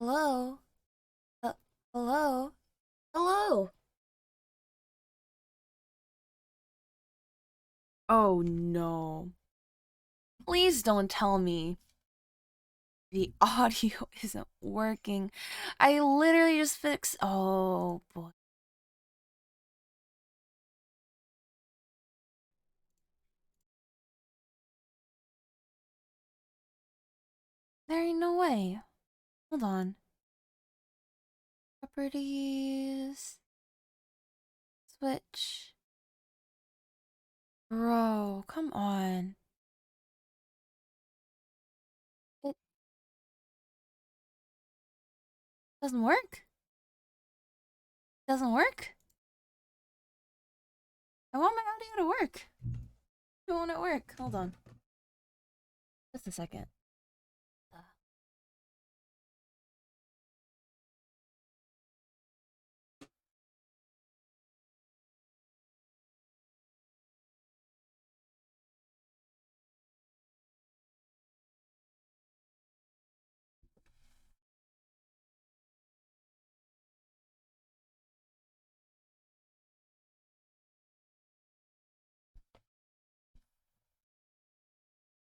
Hello? Uh, hello? Hello? Oh no. Please don't tell me the audio isn't working. I literally just fixed. Oh boy. There ain't no way. Hold on. Properties. Switch. Bro, come on. It doesn't work? Doesn't work? I want my audio to work. I want it to work. Hold on. Just a second.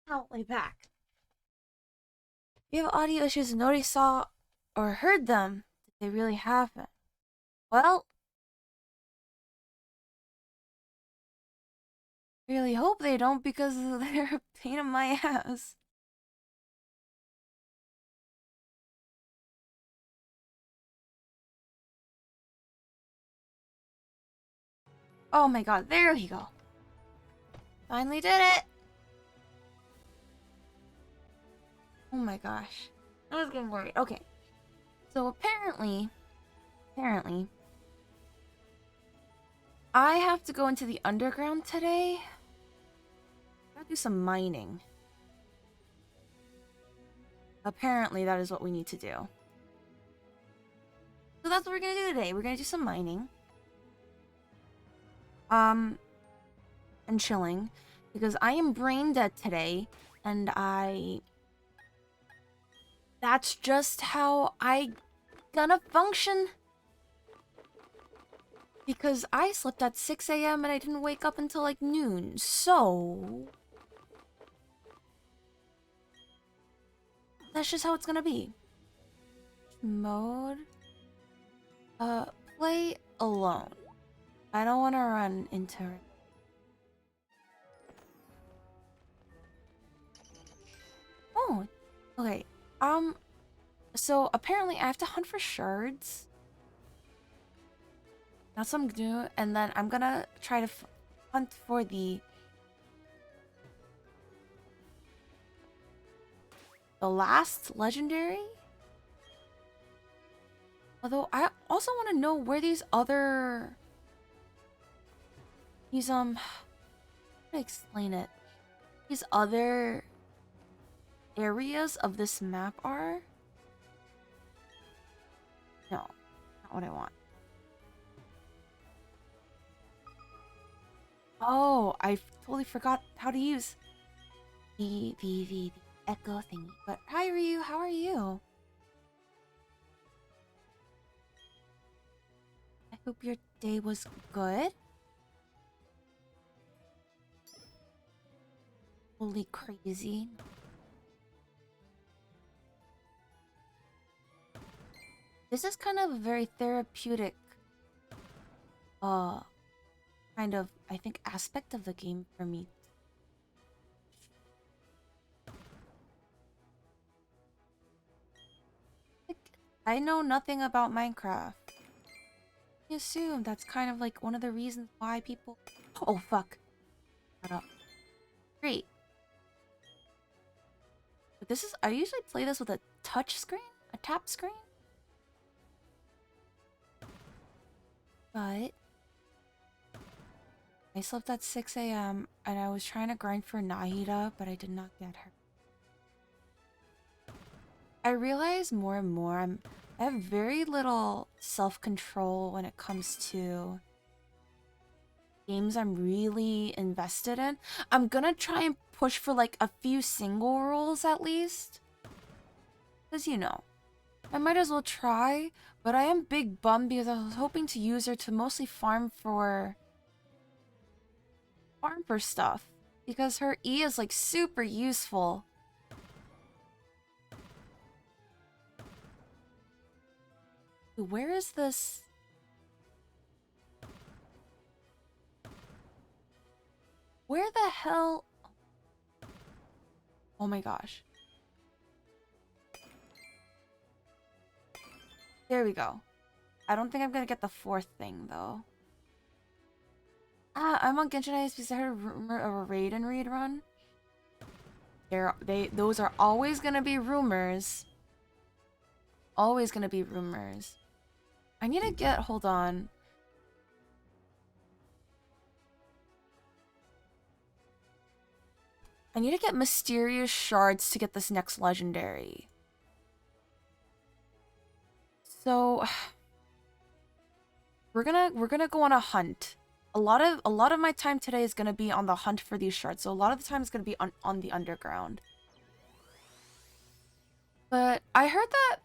Probably back. If you have audio issues and nobody saw or heard them, did they really happen? Well, I really hope they don't because they're a pain in my ass. Oh my god, there we go. Finally did it! Oh my gosh. I was getting worried. Okay. So apparently, I have to go into the underground today. Gotta do some mining. Apparently, that is what we need to do. So that's what we're gonna do today. We're gonna do some mining. And chilling. Because I am brain dead today. And that's just how I gonna function. Because I slept at 6 a.m. and I didn't wake up until like noon. So that's just how it's gonna be. Mode. Play alone. I don't want to run into her. Oh, okay. So apparently I have to hunt for shards. That's what I'm gonna do, and then I'm gonna try to hunt for the last legendary. Although I also want to know where these how do I explain it? These other areas of this map are. No, not what I want. Oh, I totally forgot how to use the echo thingy. But hi Ryu, how are you? I hope your day was good. Holy crazy. This is kind of a very therapeutic uh kind of I think aspect of the game for me. Like, I know nothing about Minecraft. I assume that's kind of like one of the reasons why people. Oh fuck. Shut up. Great. But this is I usually play this with a touch screen? A tap screen? But I slept at 6 a.m. and I was trying to grind for Nahida, but I did not get her. I realize more and more I have very little self-control when it comes to games I'm really invested in. I'm gonna try and push for like a few single roles at least. Because you know. I might as well try, but I am big bummed because I was hoping to use her to mostly farm for stuff. Because her E is like super useful. Where is this? Where the hell? Oh my gosh. There we go. I don't think I'm gonna get the fourth thing though. I'm on Genshin Ice because I heard a rumor of a raid and read run. Those are always gonna be rumors. Always gonna be rumors. I need to get, hold on. I need to get mysterious shards to get this next legendary. So we're gonna go on a hunt. A lot of my time today is gonna be on the hunt for these shards. So a lot of the time is gonna be on the underground. But I heard that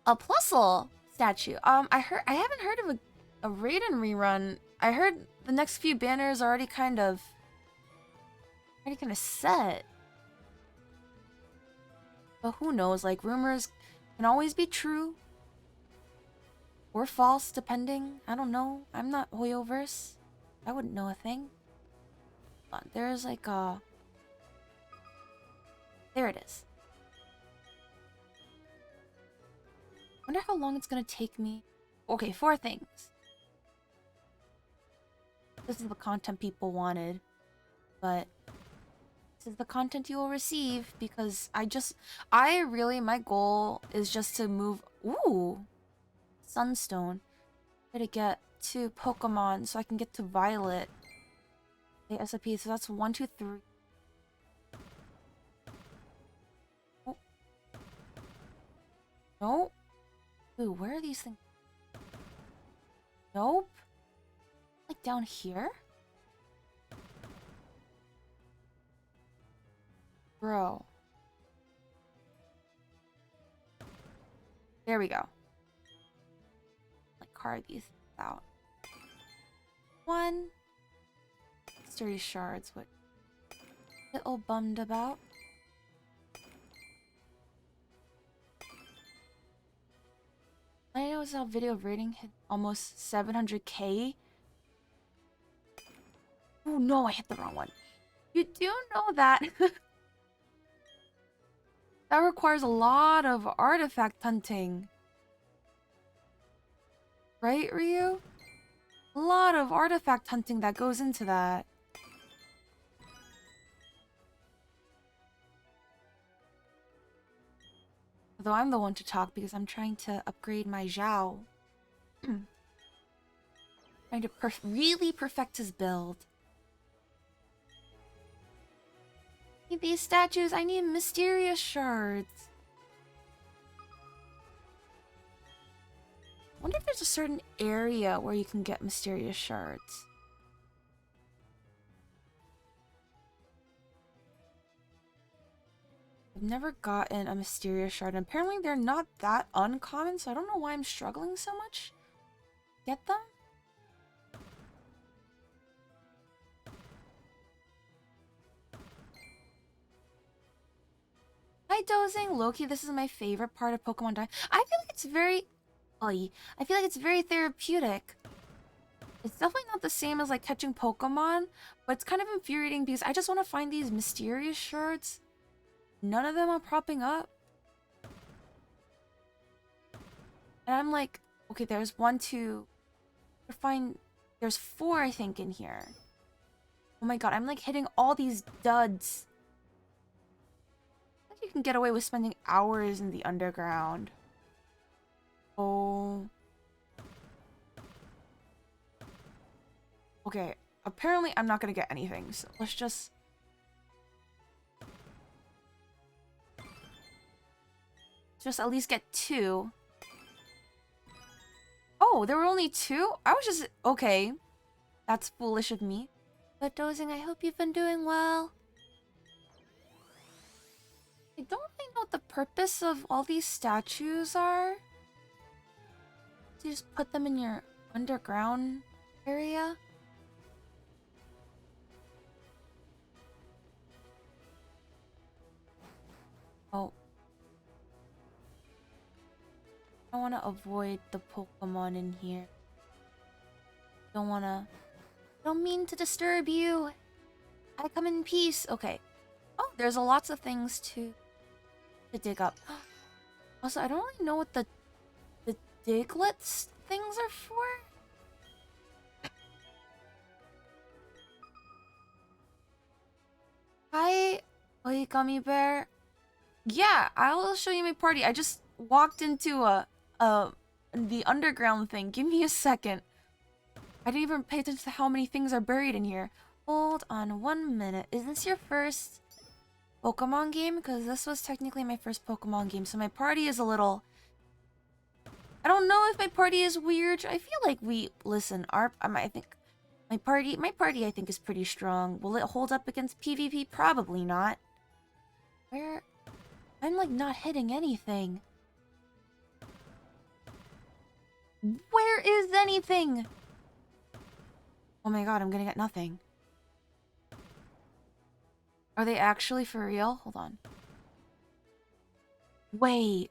a Plusle statue. I haven't heard of a Raiden rerun. I heard the next few banners are already kind of set. But who knows? Like, rumors can always be true or false, depending. I don't know. I'm not Hoyoverse. I wouldn't know a thing. But there's like a... There it is. Wonder how long it's gonna take me. Okay, 4 things. This is the content people wanted. But this is the content you will receive because my goal is just to move. Ooh, Sunstone. Try to get 2 Pokemon so I can get to Violet. ASAP. So that's 1, 2, 3. Oh. Nope. Ooh, where are these things? Nope. Like down here? Bro. There we go. Like, card these out. 1. Mystery shards, what little bummed about. I know it's how video rating hit almost 700k. Oh no, I hit the wrong one. You do know that that requires a lot of artifact hunting. Right, Ryu? A lot of artifact hunting that goes into that. Although I'm the one to talk because I'm trying to upgrade my Zhao. Trying to really perfect his build. Need these statues. I need mysterious shards. Wonder if there's a certain area where you can get mysterious shards. I've never gotten a mysterious shard, and apparently they're not that uncommon, so I don't know why I'm struggling so much. Get them? Hi, Dozing. Loki, this is my favorite part of Pokemon Time. I feel like it's very... I feel like it's very therapeutic. It's definitely not the same as like catching Pokemon, but it's kind of infuriating because I just want to find these mysterious shards. None of them are popping up. And I'm like, okay, there's 1, 2... There's 4, I think, in here. Oh my god, I'm like hitting all these duds. You can get away with spending hours in the underground. Oh. Okay, apparently I'm not gonna get anything, so let's just... at least get 2. Oh, there were only 2? I was just... Okay. That's foolish of me. But Dozing, I hope you've been doing well. I don't really know what the purpose of all these statues are. Do you just put them in your underground area? Oh. I want to avoid the Pokemon in here. Don't mean to disturb you. I come in peace. Okay. Oh, there's lots of things to dig up. Also, I don't really know what the Diglets things are for. Hi, Oi Gummy Bear. Yeah, I will show you my party. I just walked into the underground thing. Give me a second. I didn't even pay attention to how many things are buried in here. Hold on 1 minute. Is this your first Pokemon game? Because this was technically my first Pokemon game, so my party is a little... I don't know if my party is weird. I feel like I think my party I think is pretty strong. Will it hold up against PvP? Probably not. Where? I'm like not hitting anything. Where is anything? Oh my god, I'm gonna get nothing. Are they actually for real? Hold on. Wait.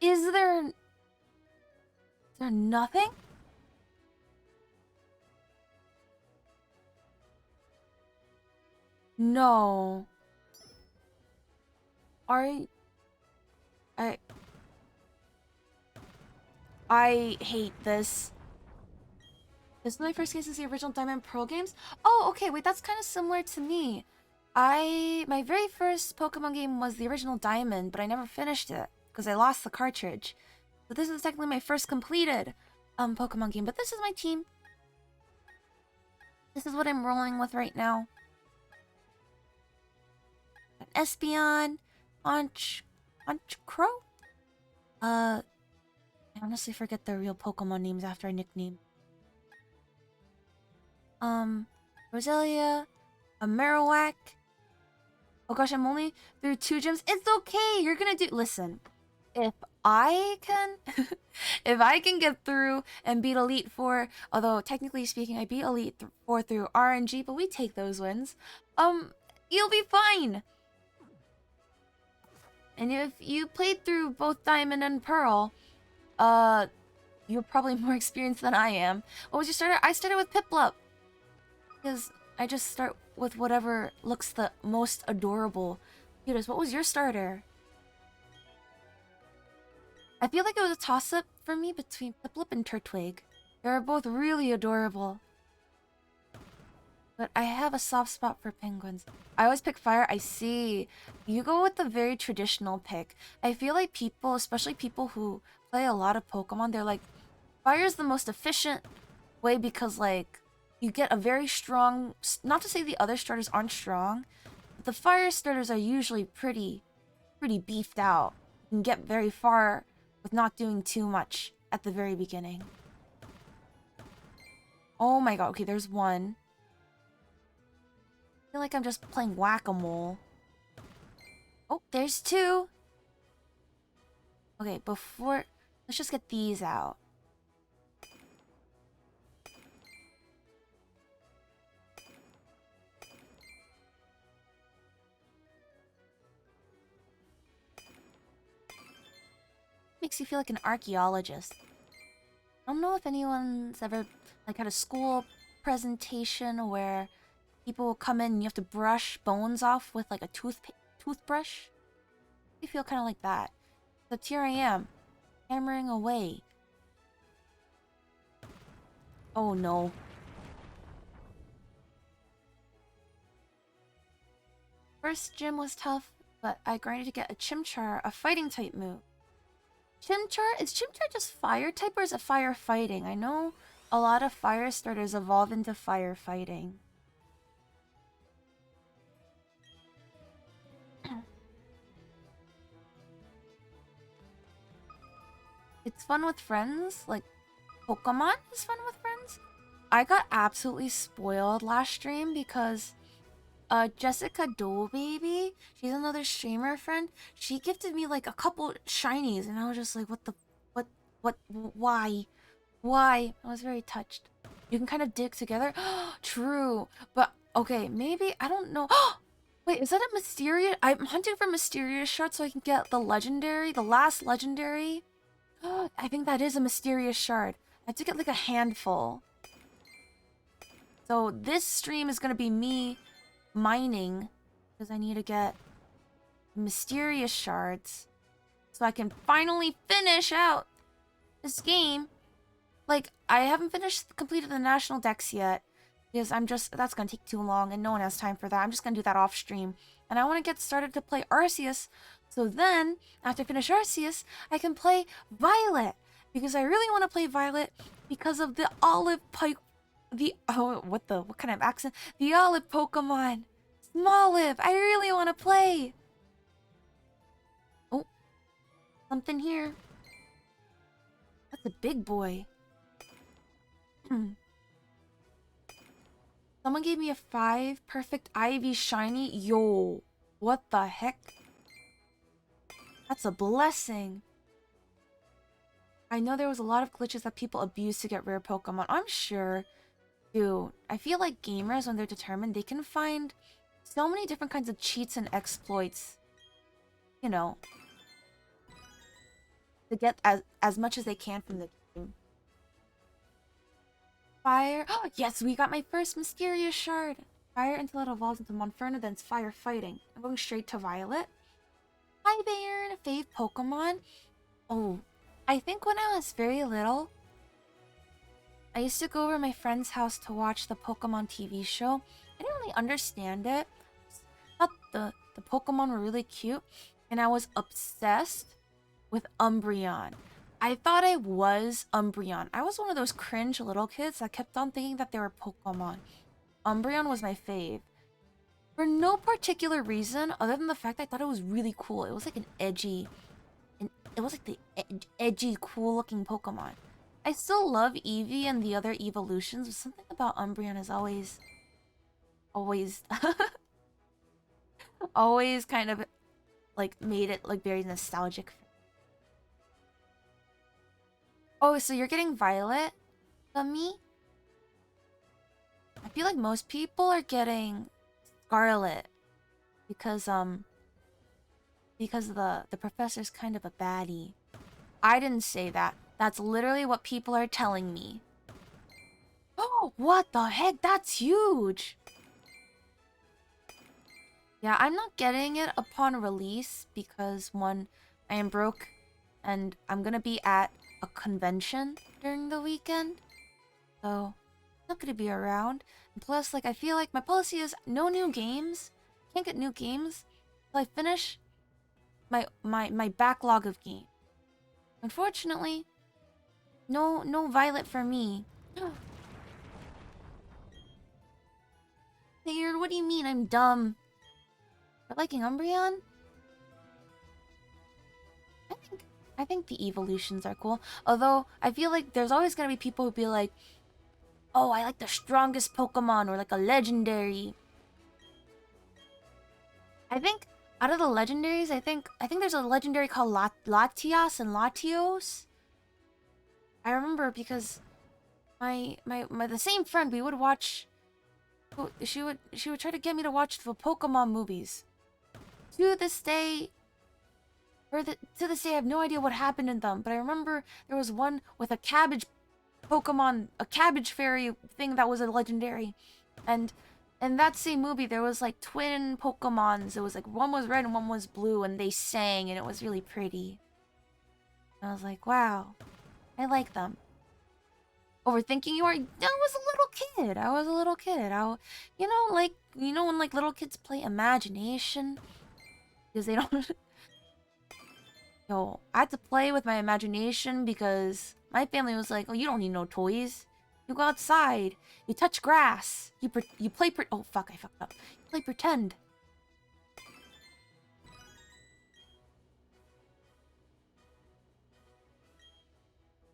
Is there nothing? No. I hate this. This is my first game since the original Diamond Pearl games. Oh, okay, wait, that's kind of similar to me. My very first Pokemon game was the original Diamond, but I never finished it because I lost the cartridge. So this is technically my first completed Pokemon game, but this is my team. This is what I'm rolling with right now. An Espeon, Honchkrow? I honestly forget the real Pokemon names after a nickname. Roselia, a Marowak. Oh gosh, I'm only through 2 gyms. It's okay. You're gonna do. Listen, if I can, if I can get through and beat Elite Four, although technically speaking, I beat Elite Four through RNG, but we take those wins. You'll be fine. And if you played through both Diamond and Pearl, you're probably more experienced than I am. What was your starter? I started with Piplup. Because I just start with whatever looks the most adorable. Cutest. What was your starter? I feel like it was a toss-up for me between Piplup and Turtwig. They're both really adorable. But I have a soft spot for penguins. I always pick fire. I see. You go with the very traditional pick. I feel like people, especially people who play a lot of Pokemon, they're like, fire is the most efficient way because, like, you get a very strong... Not to say the other starters aren't strong, but the fire starters are usually pretty beefed out. You can get very far with not doing too much at the very beginning. Oh my god, okay, there's one. I feel like I'm just playing whack-a-mole. Oh, there's 2. Okay, let's just get these out. Makes you feel like an archaeologist. I don't know if anyone's ever like had a school presentation where people will come in and you have to brush bones off with like a toothbrush. I feel kind of like that. Except here I am, hammering away. Oh no. First gym was tough, but I grinded to get a Chimchar, a fighting type move. Is Chimchar just fire type or is it fire fighting? I know a lot of fire starters evolve into firefighting. It's fun with friends, like Pokemon is fun with friends. I got absolutely spoiled last stream because Jessica Dole Baby. She's another streamer friend. She gifted me like a couple shinies, and I was just like, why? Why? I was very touched. You can kind of dig together. True. But, okay, maybe, I don't know. Wait, is that a mysterious? I'm hunting for mysterious shard so I can get the legendary, the last legendary. I think that is a mysterious shard. I have to get like a handful. So this stream is gonna be me mining because I need to get mysterious shards so I can finally finish out this game. Like, I haven't completed the national decks yet because that's gonna take too long and no one has time for that. I'm just gonna do that off stream. And I want to get started to play Arceus. So then, after I finish Arceus, I can play Violet. Because I really want to play Violet because of the olive pike. What kind of accent? The olive Pokemon. Smoliv. I really want to play. Oh, something here. That's a big boy. Someone gave me a 5 perfect Ivy shiny. Yo, what the heck? That's a blessing. I know there was a lot of glitches that people abused to get rare Pokemon. I'm sure. Dude, I feel like gamers, when they're determined, they can find so many different kinds of cheats and exploits. You know. To get as much as they can from the game. Fire. Oh, yes, we got my first mysterious shard. Fire until it evolves into Monferno, then it's fire fighting. I'm going straight to Violet. Hi, Bairn. Fave Pokemon. Oh, I think when I was very little, I used to go over to my friend's house to watch the Pokemon TV show. I didn't really understand it. I thought the Pokemon were really cute, and I was obsessed with Umbreon. I thought I was Umbreon. I was one of those cringe little kids that kept on thinking that they were Pokemon. Umbreon was my fave. For no particular reason other than the fact that I thought it was really cool. It was like it was like the edgy, cool-looking Pokemon. I still love Eevee and the other evolutions, but something about Umbreon has always always kind of like made it like very nostalgic. Oh, so you're getting Violet from me? I feel like most people are getting Scarlet because the professor's kind of a baddie. I didn't say that. That's literally what people are telling me. Oh, what the heck? That's huge. Yeah, I'm not getting it upon release because one, I am broke and I'm gonna be at a convention during the weekend. So, I'm not gonna be around. And plus, like, I feel like my policy is no new games. Can't get new games till I finish my backlog of games. Unfortunately, no Violet for me. Weird, what do you mean I'm dumb? For liking Umbreon? I think the evolutions are cool. Although, I feel like there's always gonna be people who be like, oh, I like the strongest Pokemon, or like a legendary. I think, out of the legendaries, I think there's a legendary called Latias and Latios. I remember because the same friend, we would watch. She would try to get me to watch the Pokemon movies. To this day, to this day, I have no idea what happened in them. But I remember there was one with a cabbage Pokemon, a cabbage fairy thing that was a legendary, and in that same movie there was like twin Pokemons. It was like one was red and one was blue, and they sang, and it was really pretty. And I was like, wow, I like them. Overthinking you are? I was a little kid. I was a little kid. You know when like little kids play imagination because they don't. Yo, I had to play with my imagination because my family was like, "Oh, you don't need no toys. You go outside. You touch grass. You play oh fuck, I fucked up. You play pretend."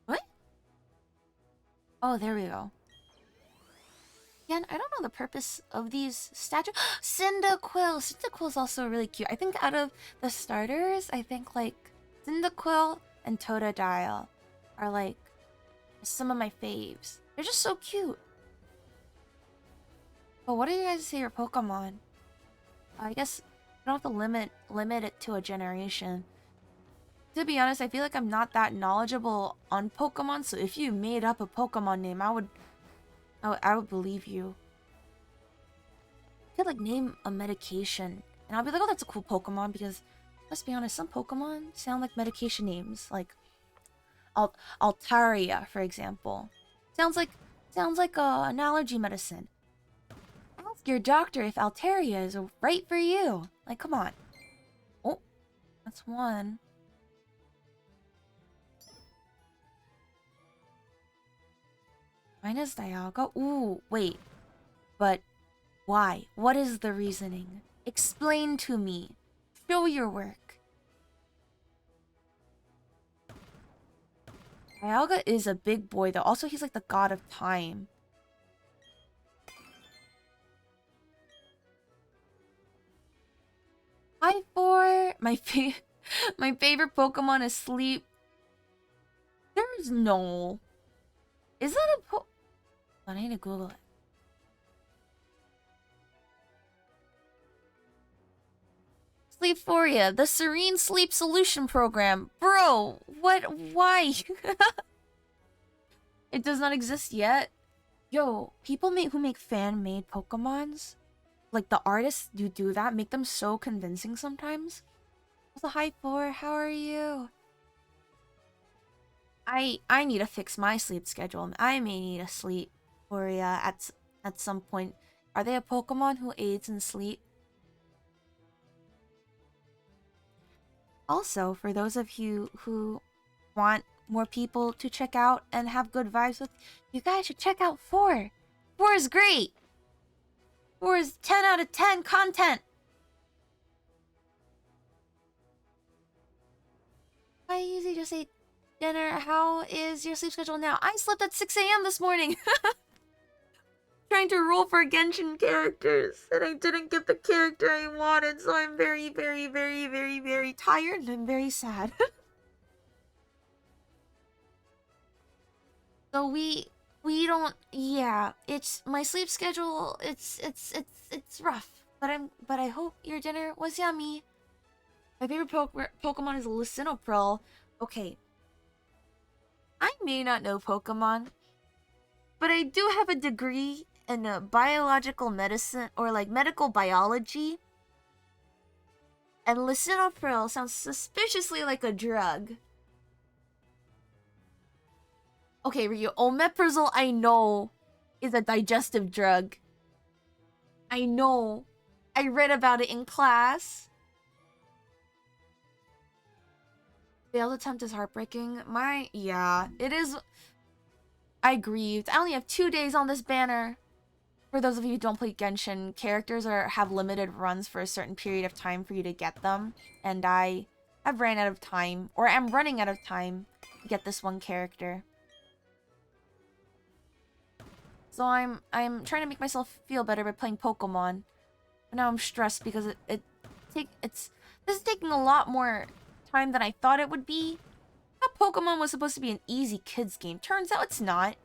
What? Oh, there we go. Again, I don't know the purpose of these statues. Cyndaquil! Cyndaquil's also really cute. I think out of the starters, I think like Cyndaquil and Totodile are like some of my faves. They're just so cute. But what do you guys say your Pokemon? I guess you don't have to limit it to a generation. To be honest, I feel like I'm not that knowledgeable on Pokemon, so if you made up a Pokemon name, I would believe you. You could like name a medication, and I'll be like, oh, that's a cool Pokemon, because let's be honest, some Pokemon sound like medication names, like Altaria, for example. Sounds like an allergy medicine. Ask your doctor if Altaria is right for you. Like, come on. Oh, that's one. Mine is Dialga. Ooh, wait. But why? What is the reasoning? Explain to me. Show your work. Dialga is a big boy, though. Also, he's like the god of time. Hi, four. My favorite Pokemon is Sleep. There's no. Is that a I need to Google it. Sleephoria, the Serene Sleep Solution Program. Bro, what? Why? It does not exist yet. Yo, people who make fan-made Pokemons, like the artists who do that, make them so convincing sometimes. Also, hi, four. How are you? I need to fix my sleep schedule. I may need a Sleephoria at some point. Are they a Pokemon who aids in sleep? Also, for those of you who want more people to check out and have good vibes with, you guys should check out 4. 4 is great. 4 is 10 out of 10 content. I usually just say dinner. How is your sleep schedule now? I slept at 6 a.m. this morning. Trying to roll for Genshin characters, and I didn't get the character I wanted, so I'm very, very, very, very, very tired, and I'm very sad. So we don't. Yeah, it's my sleep schedule. It's rough, but I hope your dinner was yummy. My favorite Pokemon is Lisinopril. Okay, I may not know Pokemon, but I do have a degree in biological medicine, or like medical biology. And Lisinopril sounds suspiciously like a drug. Okay, Ryu, omeprazole I know is a digestive drug. I know. I read about it in class. Failed attempt is heartbreaking. Yeah, it is. I grieved. I only have 2 days on this banner. For those of you who don't play Genshin, characters have limited runs for a certain period of time for you to get them. And I have ran out of time, or am running out of time to get this one character. So I'm trying to make myself feel better by playing Pokemon. But now I'm stressed because this is taking a lot more time than I thought it would be. Pokemon was supposed to be an easy kids game. Turns out it's not.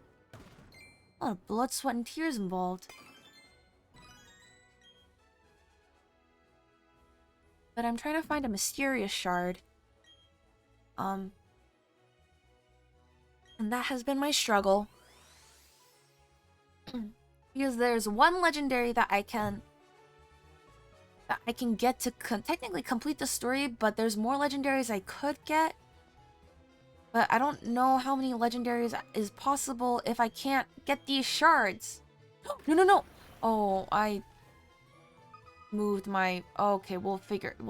A lot of blood, sweat, and tears involved. But I'm trying to find a mysterious shard. And that has been my struggle. Because there's one legendary that I can get to technically complete the story, but there's more legendaries I could get. But I don't know how many legendaries is possible if I can't get these shards. No. Oh, I moved my... Okay, we'll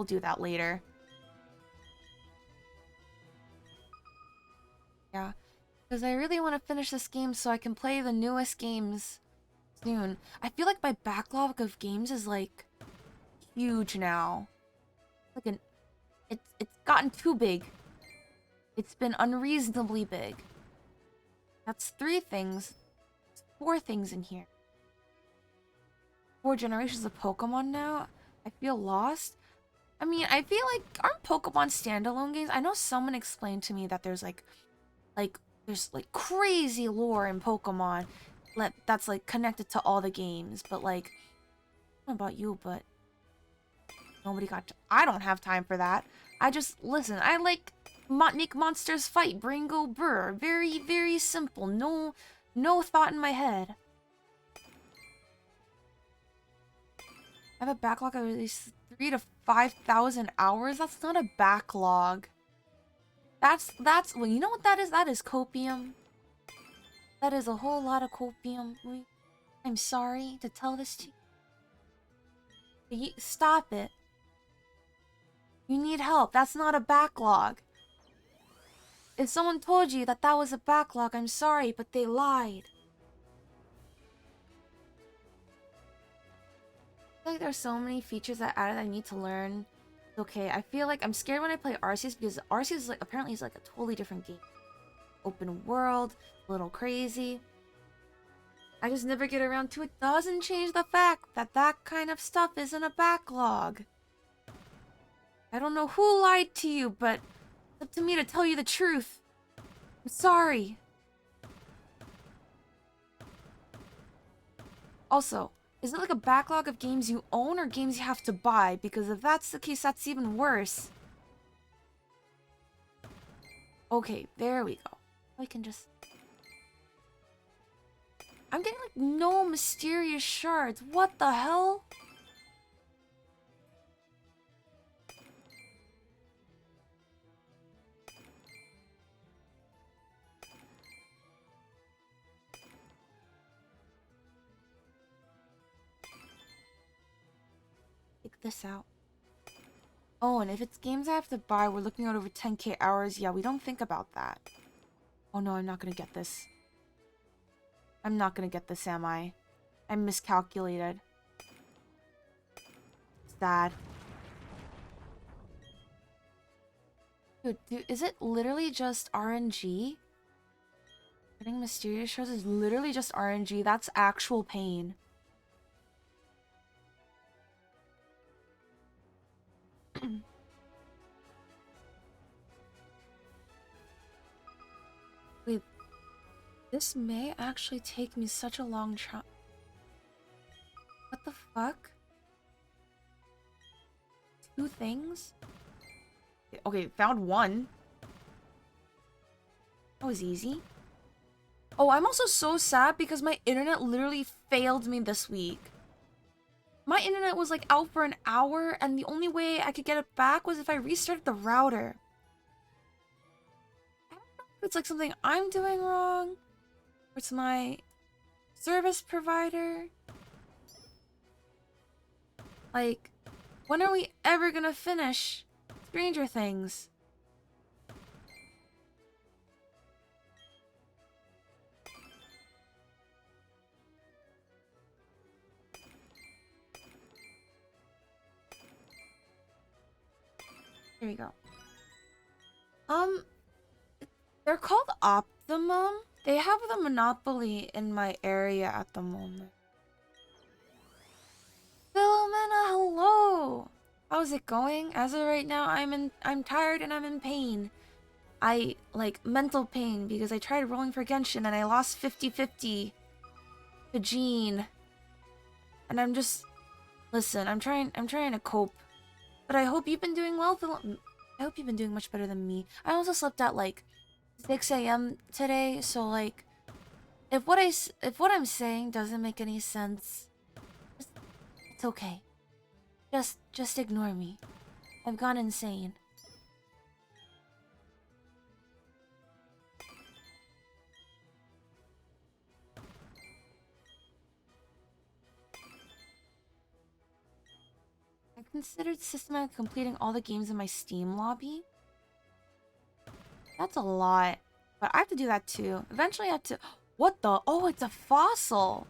do that later. Yeah, because I really want to finish this game so I can play the newest games soon. I feel like my backlog of games is like huge now. Like it's gotten too big. It's been unreasonably big. That's 3 things. 4 things in here. 4 generations of Pokemon now. I feel lost. I mean, I feel like aren't Pokemon standalone games? I know someone explained to me that there's like crazy lore in Pokemon that's like connected to all the games, but like I don't know about you, but nobody got I don't have time for that. I just listen, I like make monsters fight, bring go burr. Very, very simple. No thought in my head. I have a backlog of at least 3 to 5,000 hours. That's not a backlog. That's well, you know what that is? That is copium. That is a whole lot of copium. I'm sorry to tell this to you. But stop it. You need help. That's not a backlog. If someone told you that that was a backlog, I'm sorry, but they lied. I feel like there's so many features that I need to learn. Okay, I feel like I'm scared when I play Arceus because Arceus is like apparently is like a totally different game. Open world, a little crazy. I just never get around to it. Doesn't change the fact that that kind of stuff isn't a backlog. I don't know who lied to you, but it's up to me to tell you the truth. I'm sorry. Also, is it like a backlog of games you own or games you have to buy? Because if that's the case, that's even worse. Okay, there we go. I can just... I'm getting like no mysterious shards. What the hell? Take this out. Oh, and if it's games I have to buy, we're looking at over 10k hours. Yeah, we don't think about that. Oh no, I'm not gonna get this. I'm not gonna get this, am I? I miscalculated. Sad. Dude, is it literally just RNG? Getting mysterious shards is literally just RNG. That's actual pain. Wait, this may actually take me such a long time. What the fuck? 2 things? Okay, found 1. That was easy. Oh, I'm also so sad because my internet literally failed me this week. My internet was like out for an hour and the only way I could get it back was if I restarted the router. I don't know if it's like something I'm doing wrong. Or it's my service provider. Like, when are we ever gonna finish Stranger Things? Here we go. They're called Optimum. They have the monopoly in my area at the moment. Philomena, hello! How's it going? As of right now, I'm tired and I'm in pain. I like mental pain because I tried rolling for Genshin and I lost 50-50 to Jean. And I'm just listen, I'm trying to cope. But I hope you've been doing well, I hope you've been doing much better than me. I also slept at like 6 a.m. today, so like if what I'm saying doesn't make any sense, it's okay. Just ignore me. I've gone insane. I considered systematically completing all the games in my Steam lobby. That's a lot. But I have to do that too. Eventually I have to... What the? Oh, it's a fossil!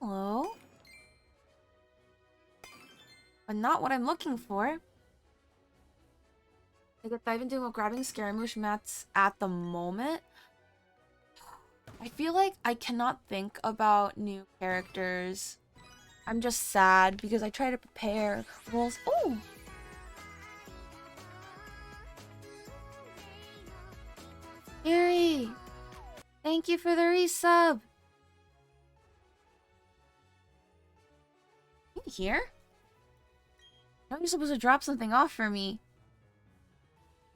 Hello? But not what I'm looking for. I guess I've been doing grabbing Scaramouche mats at the moment. I feel like I cannot think about new characters. I'm just sad because I try to prepare rules. Oh! Gary! Thank you for the resub! You here? I know you're supposed to drop something off for me.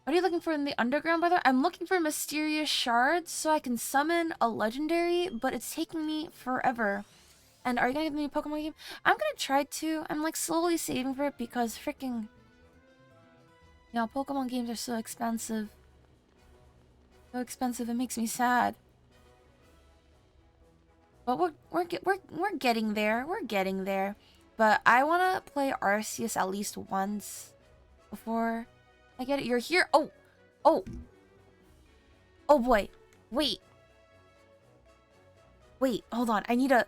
What are you looking for in the underground, brother? I'm looking for mysterious shards so I can summon a legendary, but it's taking me forever. And are you gonna give me a Pokemon game? I'm gonna try to. I'm like slowly saving for it because freaking... You know, Pokemon games are so expensive. So expensive, it makes me sad. But we're getting there. We're getting there. But I wanna play Arceus at least once before I get it. You're here. Oh, oh, oh boy. Wait. Wait. Hold on. I need a.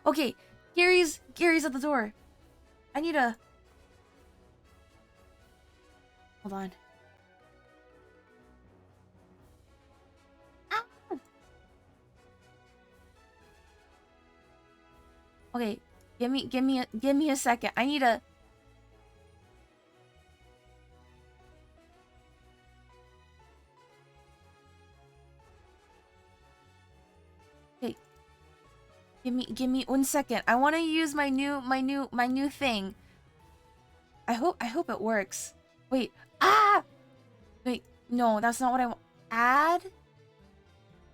Okay. Gary's at the door. I need a. Hold on. Ah! Okay. Give me a second. I need a. Okay. Give me 1 second. I want to use my new thing. I hope it works. Wait. Ah! Wait. No, that's not what I want. Add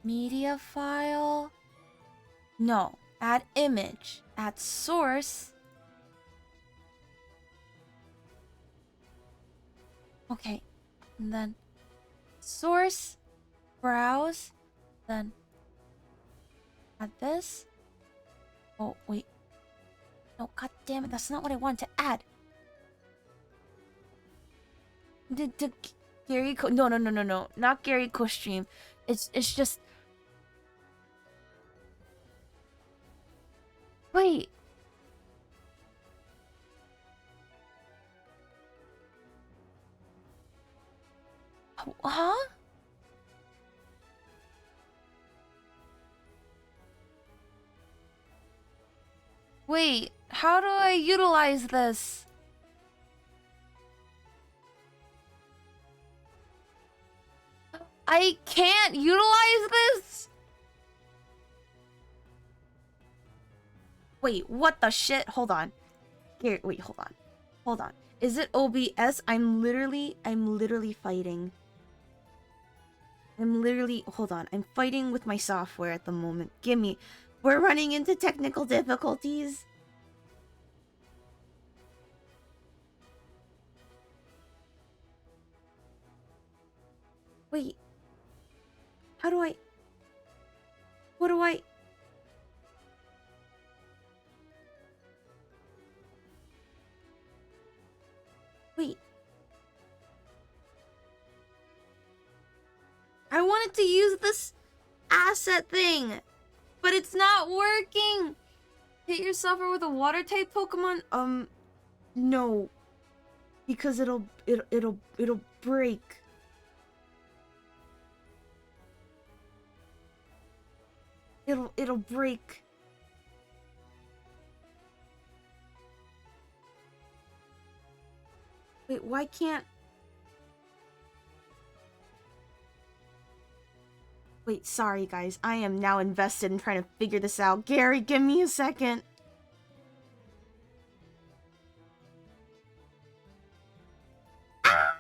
media file. No. Add image. Add source. Okay. And then source, browse, then add this. Oh, wait. No, god damn it, that's not what I want to add. The Gary no, not Gary Co-stream. It's just... Wait. Huh? Wait, how do I utilize this? I can't utilize this? Wait, what the shit? Hold on. Here, wait, hold on. Hold on. Is it OBS? I'm literally fighting. Hold on. I'm fighting with my software at the moment. Gimme. We're running into technical difficulties. Wait. How do I... What do I... Wait. I wanted to use this asset thing, but it's not working. Hit your software with a water type Pokemon? No. Because it'll break. It'll break. Wait, why can't... Wait, sorry guys. I am now invested in trying to figure this out. Gary, give me a second. Ah!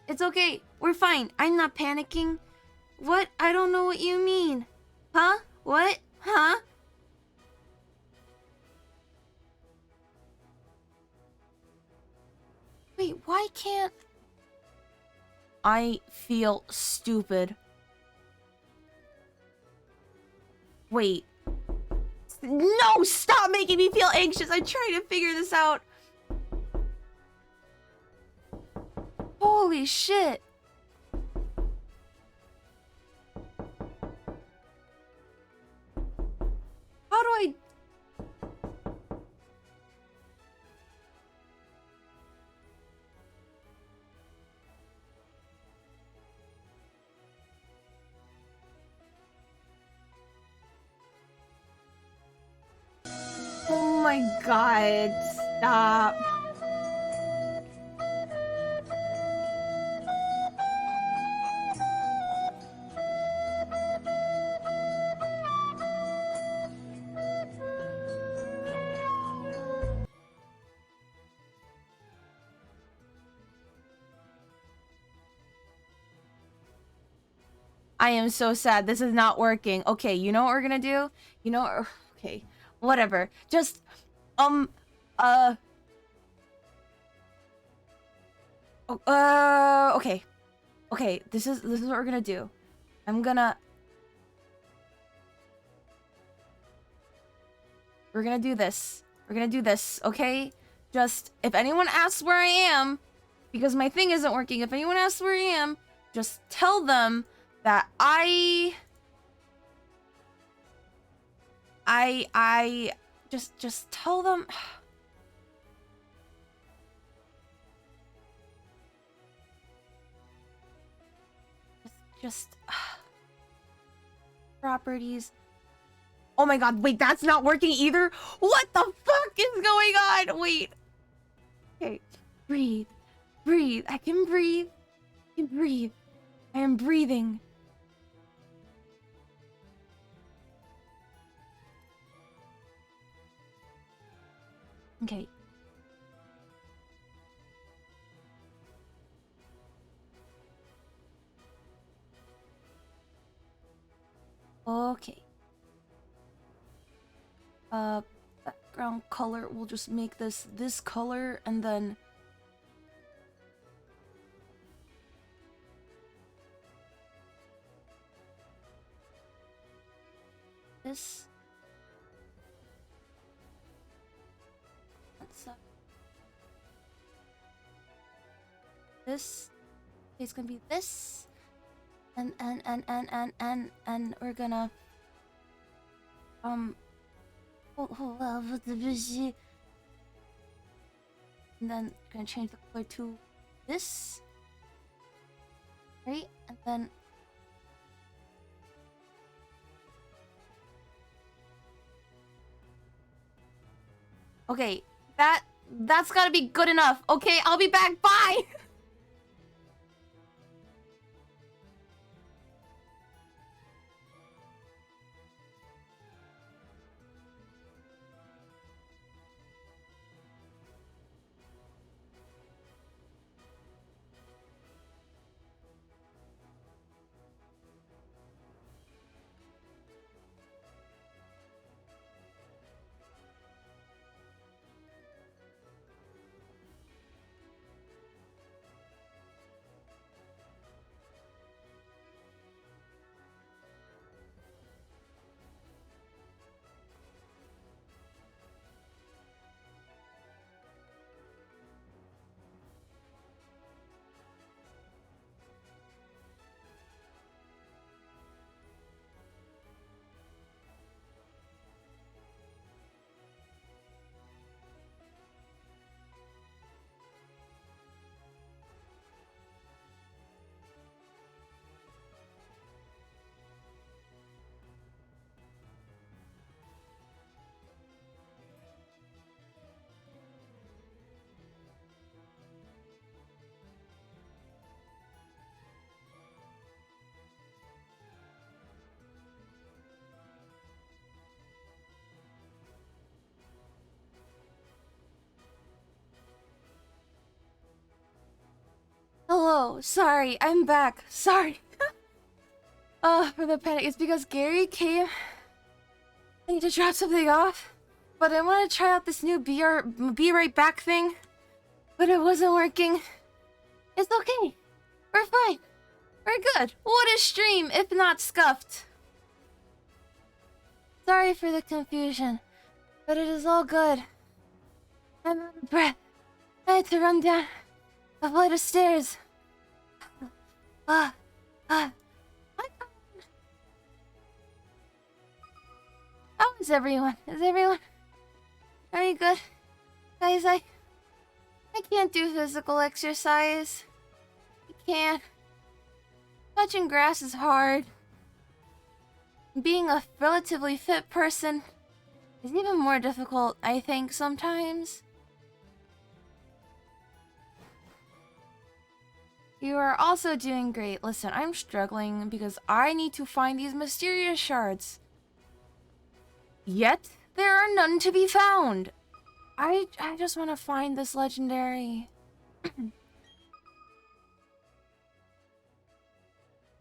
It's okay. We're fine. I'm not panicking. What? I don't know what you mean. Huh? What? Huh? Wait, why can't... I feel stupid. Wait. No! Stop making me feel anxious! I'm trying to figure this out! Holy shit! How do I... my god. Stop. I am so sad. This is not working. Okay, you know what we're gonna do? You know, okay, whatever. Just, okay. Okay, this is what we're gonna do. We're gonna do this. We're gonna do this, okay? Just, if anyone asks where I am, because my thing isn't working, if anyone asks where I am, just tell them that just tell them. just properties. Oh my god, wait, that's not working either? What the fuck is going on? Wait. Okay, breathe. Breathe. I can breathe. I can breathe. I am breathing. Okay. Okay. Background color, we'll just make this color, and then this. This is gonna be this, and we're gonna and then gonna change the color to this, right? And then okay, that's gotta be good enough. Okay, I'll be back. Bye. Hello, sorry, I'm back. Sorry. For the panic. It's because Gary came. I need to drop something off. But I want to try out this new be right back thing. But it wasn't working. It's okay. We're fine. We're good. What a stream, if not scuffed. Sorry for the confusion. But it is all good. I'm out of breath. I had to run down a flight of stairs. How is everyone? Are you good? Guys, I can't do physical exercise. I can't. Touching grass is hard. Being a relatively fit person It's even more difficult, I think, sometimes. You are also doing great. Listen, I'm struggling because I need to find these mysterious shards. Yet, there are none to be found. I just want to find this legendary.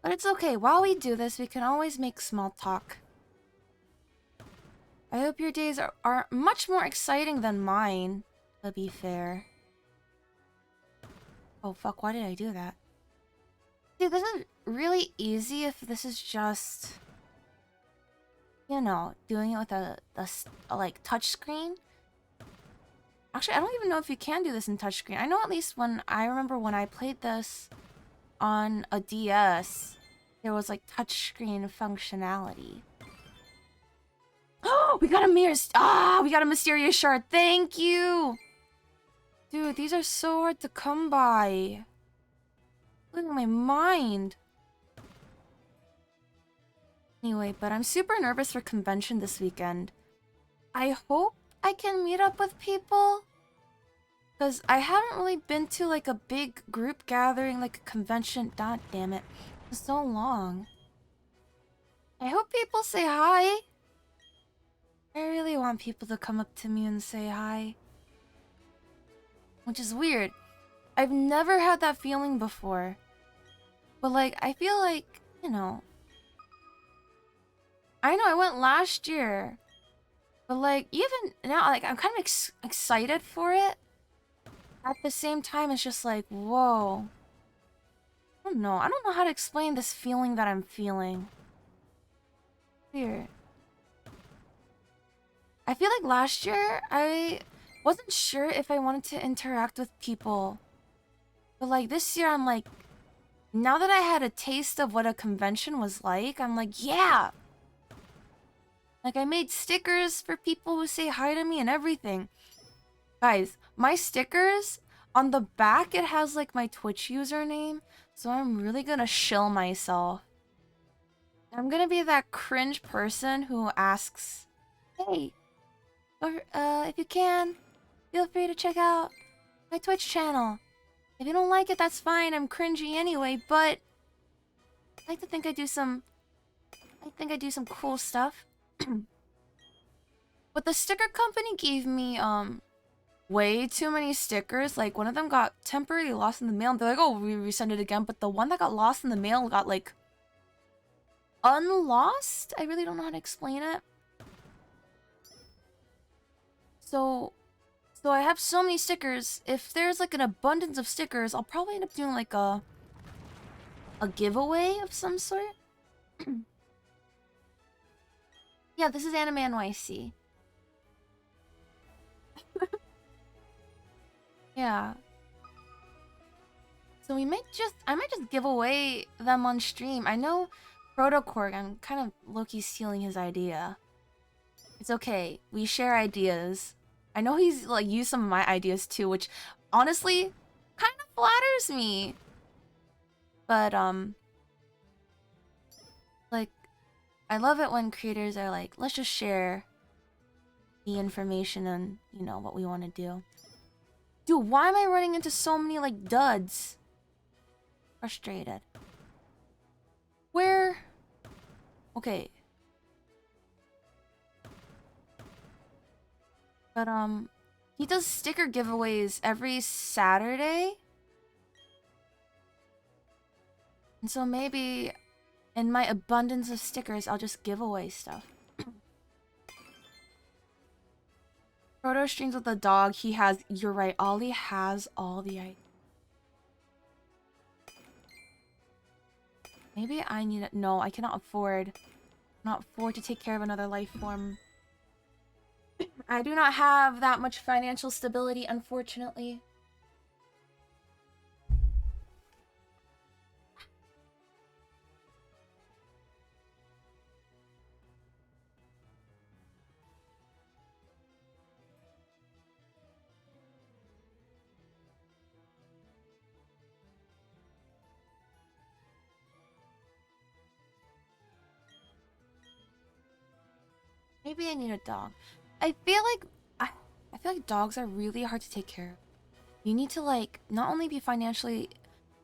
But it's okay. While we do this, we can always make small talk. I hope your days are much more exciting than mine, to be fair. Oh fuck, why did I do that? Dude, this is really easy if this is just, you know, doing it with a like touch screen. Actually, I don't even know if you can do this in touchscreen. I know at least when I remember when I played this on a DS, there was like touchscreen functionality. Oh, we got a mysterious shard. Thank you. Dude, these are so hard to come by. Losing my mind. Anyway, but I'm super nervous for convention this weekend. I hope I can meet up with people. Because I haven't really been to like a big group gathering, like a convention, god damn it, for so long. I hope people say hi. I really want people to come up to me and say hi. Which is weird. I've never had that feeling before. But like, I feel like, you know. I know I went last year. But like, even now, like, I'm kind of excited for it. At the same time, it's just like, whoa. I don't know. I don't know how to explain this feeling that I'm feeling. Weird. I feel like last year, I wasn't sure if I wanted to interact with people. But like this year, I'm like, now that I had a taste of what a convention was like, I'm like, yeah! Like I made stickers for people who say hi to me and everything. Guys, my stickers, on the back it has like my Twitch username, so I'm really gonna shill myself. I'm gonna be that cringe person who asks, hey, if you can, feel free to check out my Twitch channel. If you don't like it, that's fine, I'm cringy anyway, but I like to think I do some cool stuff. But the sticker company gave me, way too many stickers. Like, one of them got temporarily lost in the mail. And they're like, oh, we resend it again. But the one that got lost in the mail got, like, unlost? I really don't know how to explain it. So I have so many stickers. If there's, like, an abundance of stickers, I'll probably end up doing, like, a giveaway of some sort. Yeah, this is Anime NYC. Yeah. So I might just give away them on stream. I know Protocorg, I'm kind of low-key stealing his idea. It's okay. We share ideas. I know he's like used some of my ideas too, which honestly kind of flatters me. But like I love it when creators are like, let's just share the information and, you know, what we want to do. Dude, why am I running into so many like duds? Frustrated. Where? Okay. But he does sticker giveaways every Saturday. And so maybe in my abundance of stickers, I'll just give away stuff. Proto streams with the dog. He has, you're right, Ollie has all the ideas. Maybe I need it. No, I cannot afford to take care of another life form. I do not have that much financial stability, unfortunately. Maybe I need a dog. I feel like I feel like dogs are really hard to take care of. You need to like not only be financially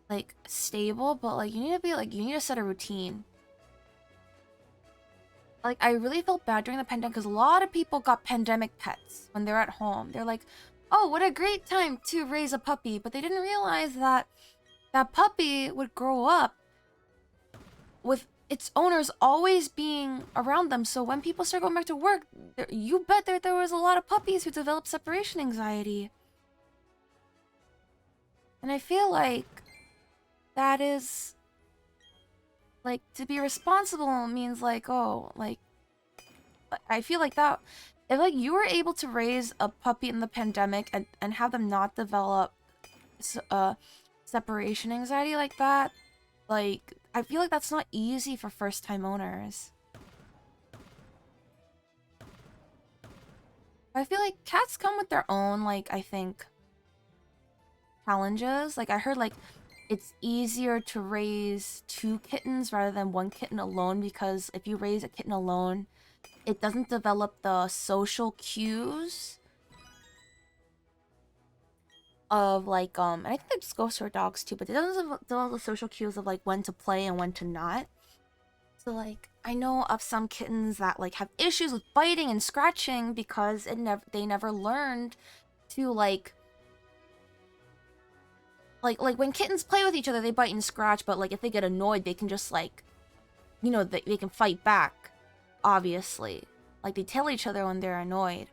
like stable, but like you need to be like you need to set a routine. Like I really felt bad during the pandemic because a lot of people got pandemic pets when they're at home. They're like, "Oh, what a great time to raise a puppy," but they didn't realize that that puppy would grow up with its owners always being around them. So when people start going back to work, you bet there was a lot of puppies who developed separation anxiety. And I feel like that is like to be responsible means like, oh, like I feel like that if like you were able to raise a puppy in the pandemic and have them not develop separation anxiety like that, like I feel like that's not easy for first-time owners. I feel like cats come with their own, like, I think, challenges. Like, I heard, like, it's easier to raise 2 kittens rather than 1 kitten alone because if you raise a kitten alone, it doesn't develop the social cues of, like, and I think this goes for dogs too, but it doesn't develop the social cues of, like, when to play and when to not. So, like, I know of some kittens that, like, have issues with biting and scratching because they never learned to, like, when kittens play with each other, they bite and scratch, but, like, if they get annoyed, they can just, like, you know, they can fight back, obviously. Like, they tell each other when they're annoyed.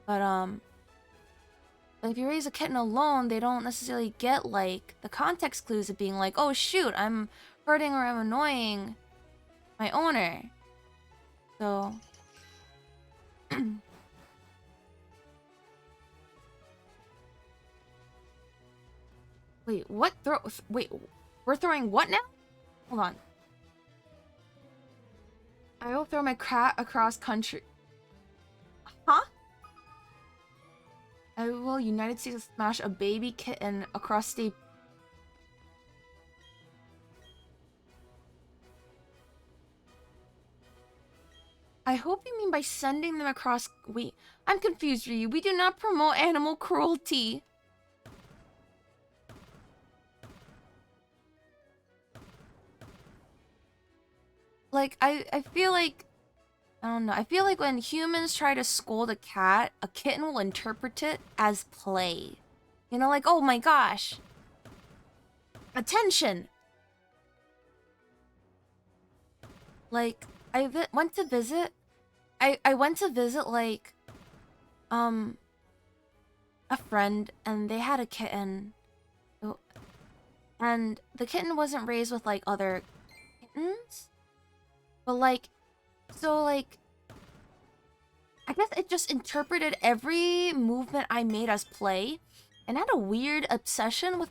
But, if you raise a kitten alone, they don't necessarily get, like, the context clues of being like, oh, shoot, I'm hurting or I'm annoying my owner. So... Wait, what? Wait, we're throwing what now? Hold on. I will throw my cat across country. Huh? I will United States smash a baby kitten across state. I hope you mean by sending them across. Wait, I'm confused, Ryu. We do not promote animal cruelty. Like, I feel like... I don't know. I feel like when humans try to scold a cat, a kitten will interpret it as play. You know, like, oh my gosh. Attention! Like, I went to visit... I went to visit, like... a friend, and they had a kitten. And the kitten wasn't raised with, like, other kittens. But, like... So, like... I guess it just interpreted every movement I made as play. And had a weird obsession with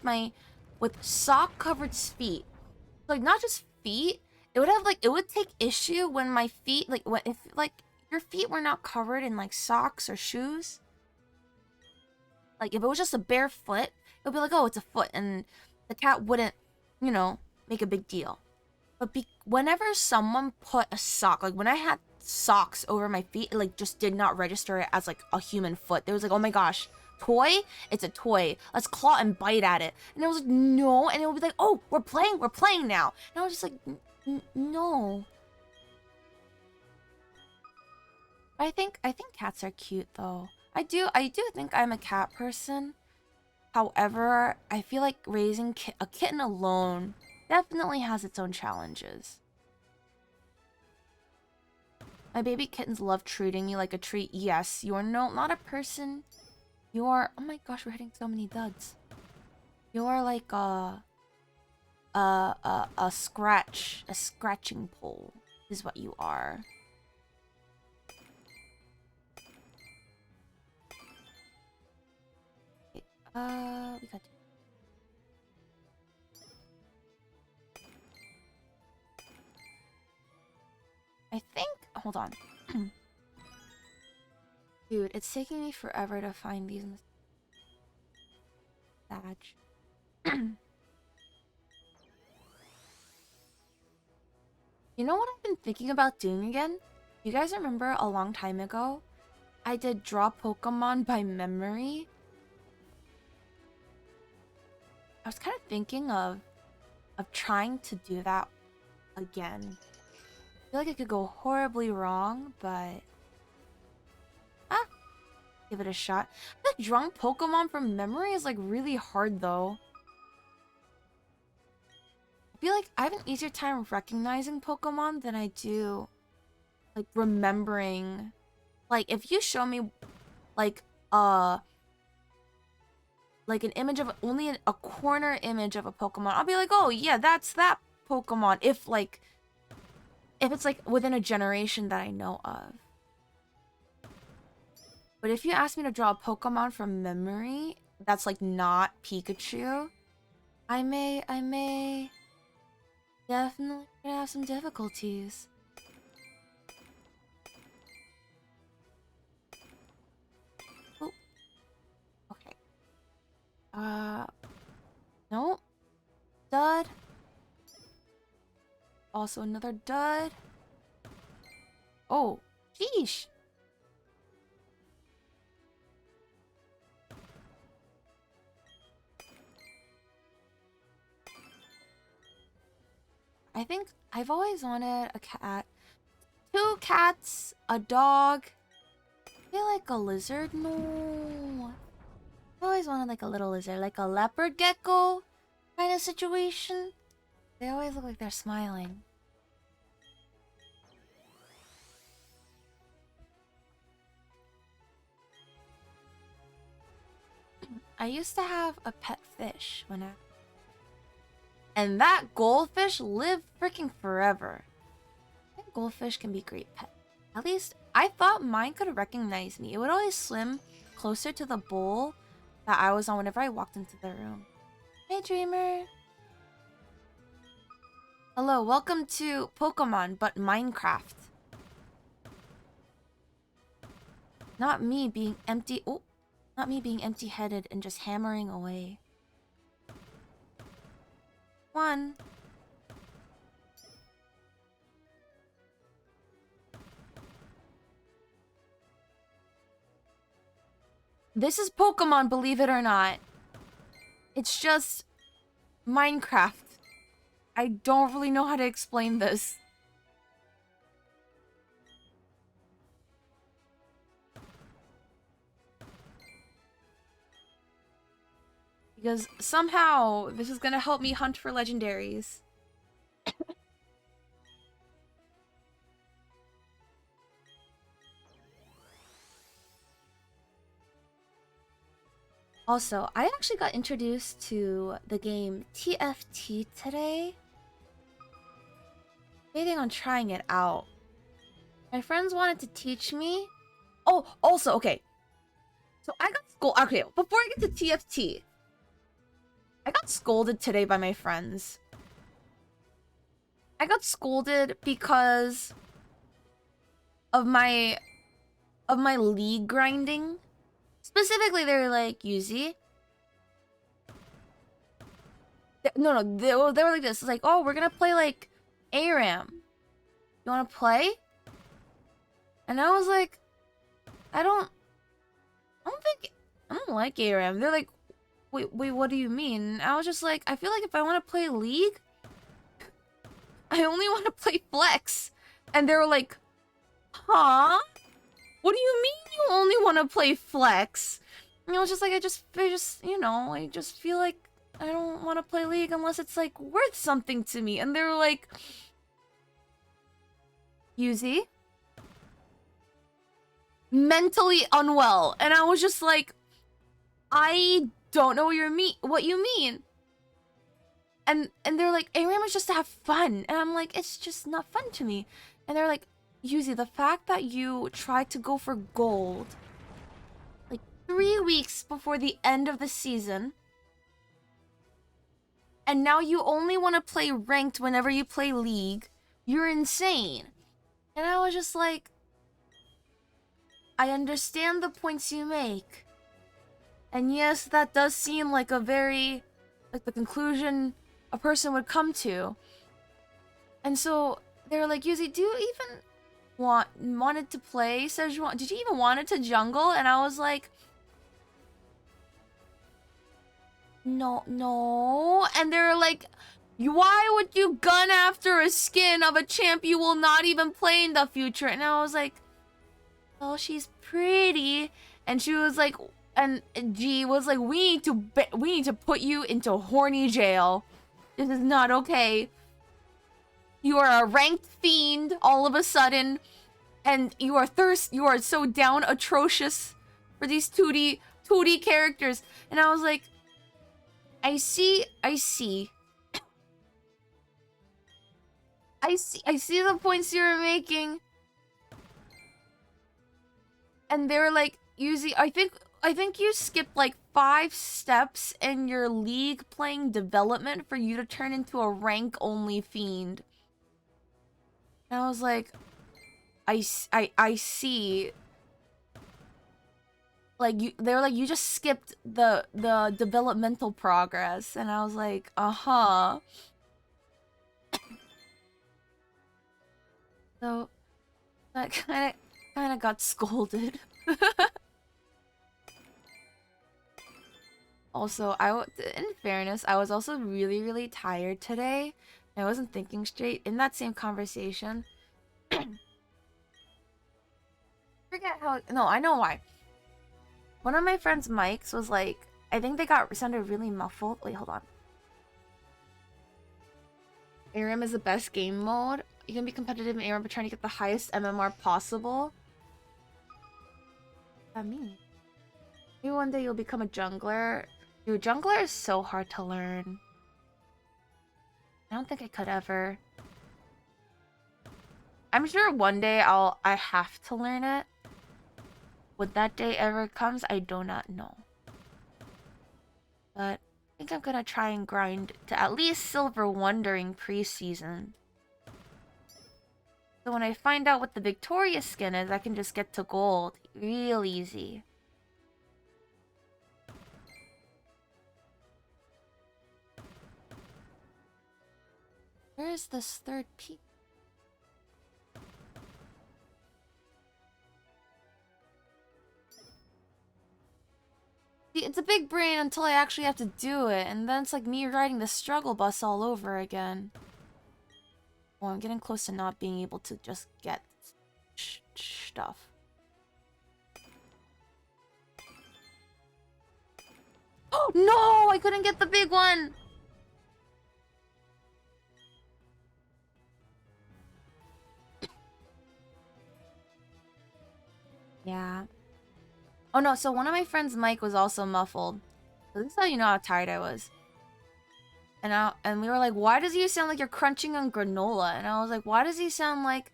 with sock-covered feet. Like, not just feet. It would have, like... It would take issue when my feet... Like, if, like... Your feet were not covered in, like, socks or shoes. Like, if it was just a bare foot, it would be like, oh, it's a foot. And the cat wouldn't, you know, make a big deal. But whenever someone put a sock, like, when I had socks over my feet, it, like, just did not register it as, like, a human foot. They was like, oh my gosh, toy? It's a toy. Let's claw and bite at it. And I was like, no. And it would be like, oh, we're playing now. And I was just like, no. I think cats are cute though. I do think I'm a cat person. However, I feel like raising a kitten alone definitely has its own challenges. My baby kittens love treating you like a treat. Yes, you are not a person. You are... Oh my gosh, we're hitting so many duds. You are like a scratching pole is what you are. We got... I think... Hold on. Dude, it's taking me forever to find these in the... Badge. You know what I've been thinking about doing again? You guys remember a long time ago, I did draw Pokemon by memory? I was kind of thinking of trying to do that again. I feel like it could go horribly wrong, but give it a shot. I feel like drawing Pokemon from memory is like really hard though. I feel like I have an easier time recognizing Pokemon than I do like remembering. Like if you show me like an image of only a corner image of a Pokemon, I'll be like, oh yeah, that's that Pokemon. If it's like within a generation that I know of. But if you ask me to draw a Pokemon from memory that's like not Pikachu, I may definitely gonna have some difficulties. Oh. Okay. Nope. Dud. Also another dud. Oh, sheesh. I think I've always wanted a cat. 2 cats, a dog. I feel like a lizard? No. I always wanted like a little lizard, like a leopard gecko kind of situation. They always look like they're smiling. I used to have a pet fish when and that goldfish lived freaking forever. I think goldfish can be great pet. At least I thought mine could recognize me. It would always swim closer to the bowl that I was on whenever I walked into the room. Hey, Dreamer. Hello, welcome to Pokemon, but Minecraft. Not me being empty. Oh, not me being empty-headed and just hammering away. 1. This is Pokemon, believe it or not. It's just Minecraft. I don't really know how to explain this. Because somehow this is gonna help me hunt for legendaries. Also, I actually got introduced to the game TFT today. Waiting on trying it out. My friends wanted to teach me. Oh, also, okay. So I got scolded. Okay, before I get to TFT, I got scolded today by my friends. I got scolded because of my league grinding. Specifically, they were like, Yuzi. No, they were like this. It's like, oh, we're gonna play like ARAM. You wanna play? And I was like, I don't like ARAM. They're like, wait, what do you mean? I was just like, I feel like if I want to play League, I only want to play Flex. And they were like, huh? What do you mean you only want to play Flex? And I was just like, I just, you know, I just feel like I don't want to play League unless it's like worth something to me. And they were like, Yuzi, mentally unwell. And I was just like, I don't know what you mean. And they're like, ARAM is just to have fun. And I'm like, it's just not fun to me. And they're like, Yuzi, the fact that you tried to go for gold like 3 weeks before the end of the season, and now you only want to play ranked whenever you play League, you're insane. And I was just like, I understand the points you make. And yes, that does seem like a very, like the conclusion a person would come to. And so they were like, Yuzi, do you even wanted to play Sejuani. Did you even want it to jungle? And I was like, no, no. And they were like, why would you gun after a skin of a champ you will not even play in the future? And I was like, well, she's pretty. And she was like, and G was like, we need to put you into horny jail. This is not okay. You are a ranked fiend all of a sudden, and you are so down atrocious for these 2D characters. And I was like, I see the points you were making. And they were like, I think you skipped like 5 steps in your league playing development for you to turn into a rank only fiend. And I was like, I see. Like they were like, you just skipped the developmental progress, and I was like, uh-huh. So that kind of got scolded. Also, in fairness, I was also really, really tired today. I wasn't thinking straight. In that same conversation, forget how. No, I know why. One of my friends' mics was like, I think they sounded really muffled. Wait, hold on. ARAM is the best game mode. You can be competitive in ARAM, but trying to get the highest MMR possible. What does that mean? Maybe one day you'll become a jungler. Dude, jungler is so hard to learn. I don't think I could ever. I'm sure one day I have to learn it. Would that day ever comes? I do not know. But I think I'm gonna try and grind to at least Silver 1 during preseason. So when I find out what the Victoria skin is, I can just get to gold real easy. Where is this third peak? It's a big brain until I actually have to do it, and then it's like me riding the struggle bus all over again. Oh, I'm getting close to not being able to just get stuff. Oh no! I couldn't get the big one! Yeah. Oh no, so one of my friend's mic was also muffled. So this is how you know how tired I was. And we were like, why does he sound like you're crunching on granola? And I was like, why does he sound like...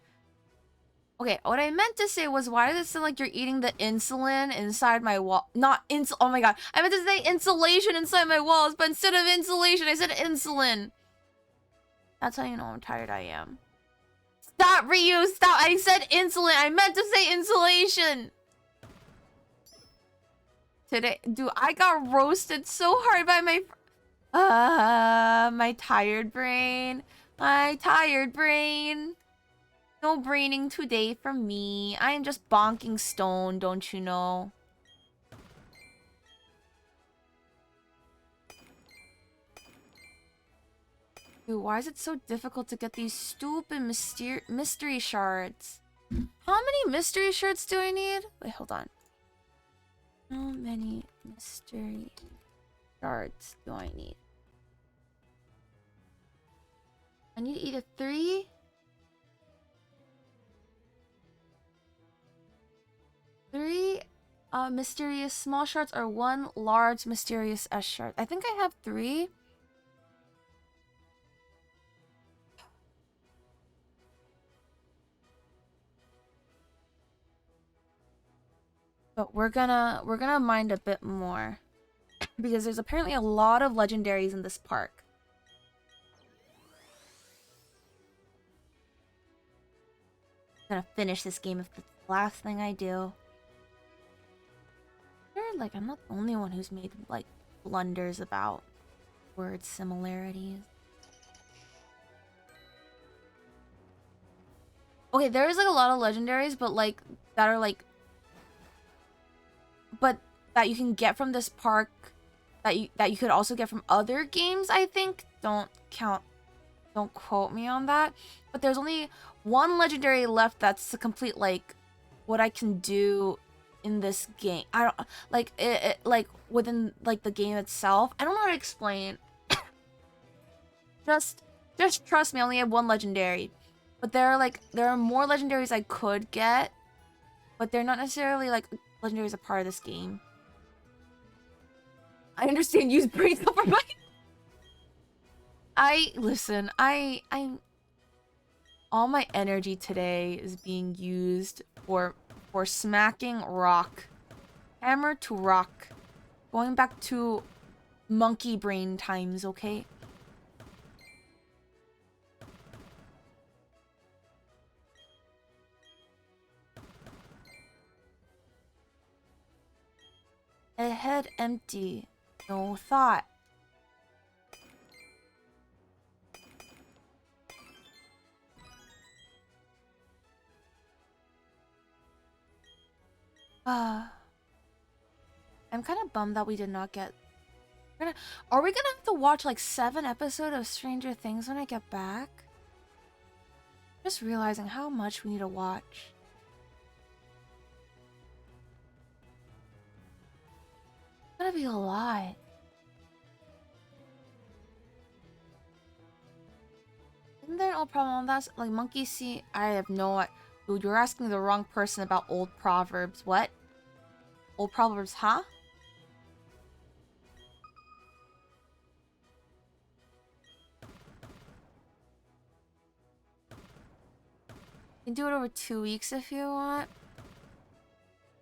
Okay, what I meant to say was, why does it sound like you're eating the insulin inside my wall? Not insul... Oh my god. I meant to say insulation inside my walls, but instead of insulation, I said insulin. That's how you know how tired I am. Stop, Ryu! Stop! I said insulin! I meant to say insulation! Today... Dude, I got roasted so hard by my... my tired brain. My tired brain. No braining today from me. I am just bonking stone, don't you know? Dude, why is it so difficult to get these stupid mystery shards? How many mystery shards do I need? Wait, hold on. How many mystery shards do I need? I need either 3... mysterious small shards or 1 large mysterious S shard. I think I have 3. But we're gonna mind a bit more. Because there's apparently a lot of legendaries in this park. I'm gonna finish this game if it's the last thing I do. Like, I'm not the only one who's made, like, blunders about word similarities. Okay, there is like a lot of legendaries, but like that are like, but that you can get from this park, that you could also get from other games. I think don't count. Don't quote me on that. But there's only one legendary left that's a complete like what I can do in this game. I don't like it like within like the game itself. I don't know how to explain. Just trust me, I only have one legendary. But there are more legendaries I could get, but they're not necessarily like legendaries a part of this game. I understand use brain compromise. I'm all my energy today is being used for smacking rock. Hammer to rock. Going back to monkey brain times, okay? A head empty. No thought. I'm kind of bummed that we did not get... Are we gonna have to watch like 7 episodes of Stranger Things when I get back? Just realizing how much we need to watch. It's gonna be a lot. Isn't there no problem on that? Like, monkey see... I have no... Dude, you're asking the wrong person about old proverbs. What? Old proverbs, huh? You can do it over 2 weeks if you want.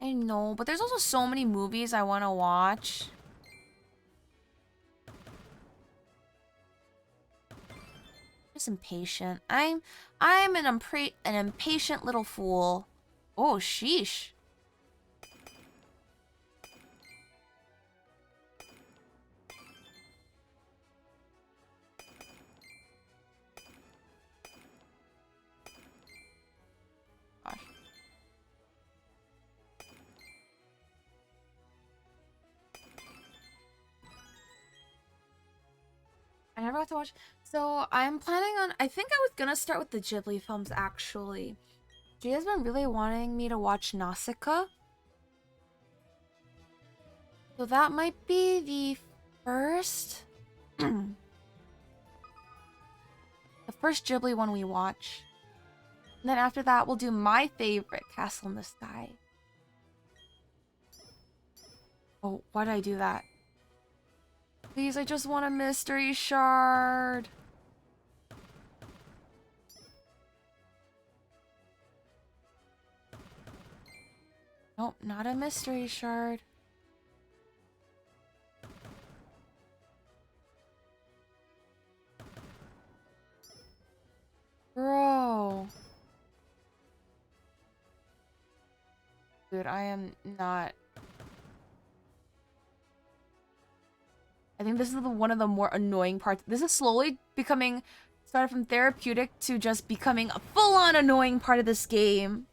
I know, but there's also so many movies I want to watch. Just impatient. I'm an impatient little fool. Oh, sheesh. Gosh. I never got to watch. So I'm planning on. I think I was gonna start with the Ghibli films actually. Gia's been really wanting me to watch Nausicaa. So that might be the first. The first Ghibli one we watch. And then after that, we'll do my favorite, Castle in the Sky. Oh, why did I do that? Please, I just want a mystery shard. Nope, not a mystery shard. Bro. Dude, I am not... I think this is one of the more annoying parts. This is slowly becoming... Started from therapeutic to just becoming a full-on annoying part of this game.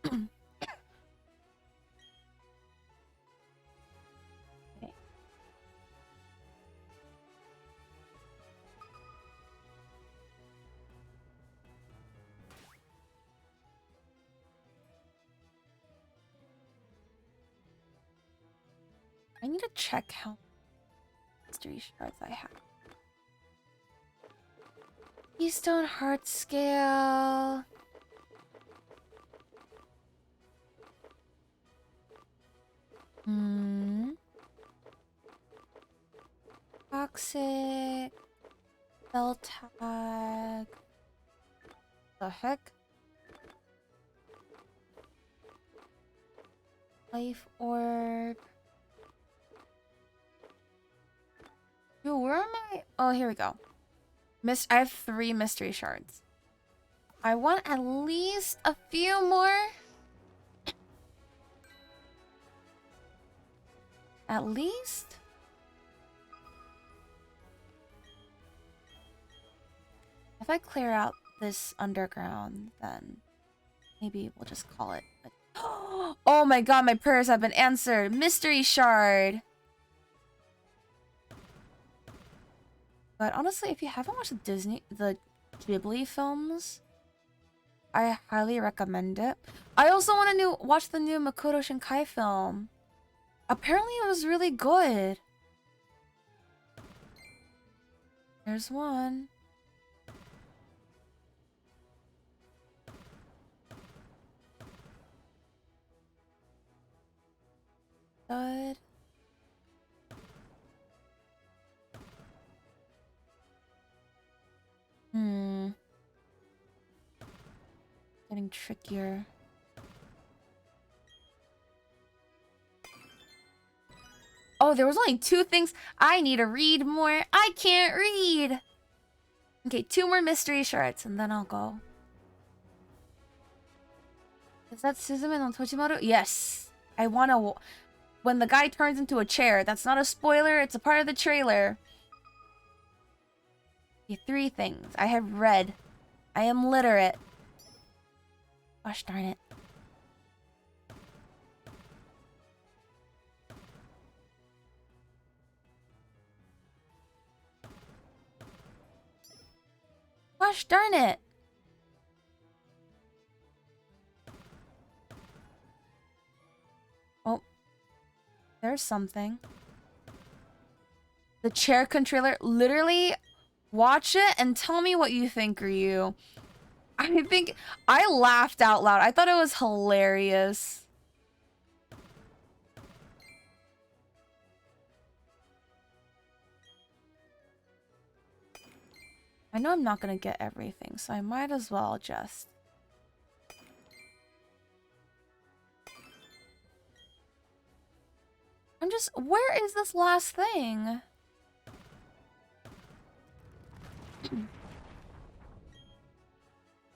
Okay. I need to check how mystery shards I have. Keystone Heart Scale. Toxic. Bell tag. The heck? Life orb. Dude, where am I? Oh, here we go. I have 3 mystery shards. I want at least a few more. At least? If I clear out this underground, then Maybe we'll just call it. Oh my god, my prayers have been answered. Mystery shard. But honestly, if you haven't watched the Ghibli films, I highly recommend it. I also want to watch the new Makoto Shinkai film. Apparently it was really good. There's one. Good. Getting trickier. Oh, there was only 2 things. I need to read more. I can't read. Okay, 2 more mystery shards and then I'll go. Is that Suzume no Tochimaru? Yes. I want to... When the guy turns into a chair, that's not a spoiler. It's a part of the trailer. Okay, 3 things. I have read. I am literate. Gosh darn it. Gosh darn it. Oh. There's something. The chair controller. Literally, watch it and tell me what you think, Ryu. I think I laughed out loud. I thought it was hilarious. I know I'm not gonna get everything, so I might as well just... Where is this last thing?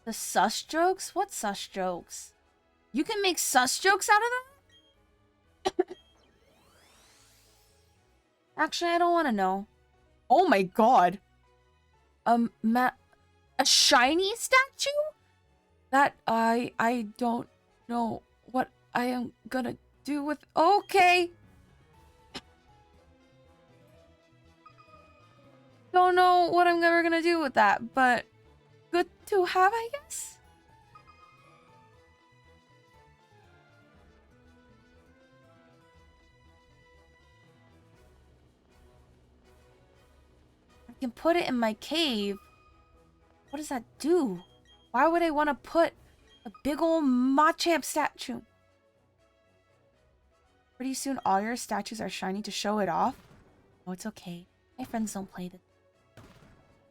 The sus jokes? What sus jokes? You can make sus jokes out of them? Actually, I don't want to know. Oh my god. A shiny statue? That I don't know what I am gonna do with... Okay. Don't know what I'm ever gonna do with that, but good to have, I guess? I can put it in my cave. What does that do? Why would I want to put a big old Machamp statue? Pretty soon all your statues are shiny to show it off? Oh, it's okay. My friends don't play this.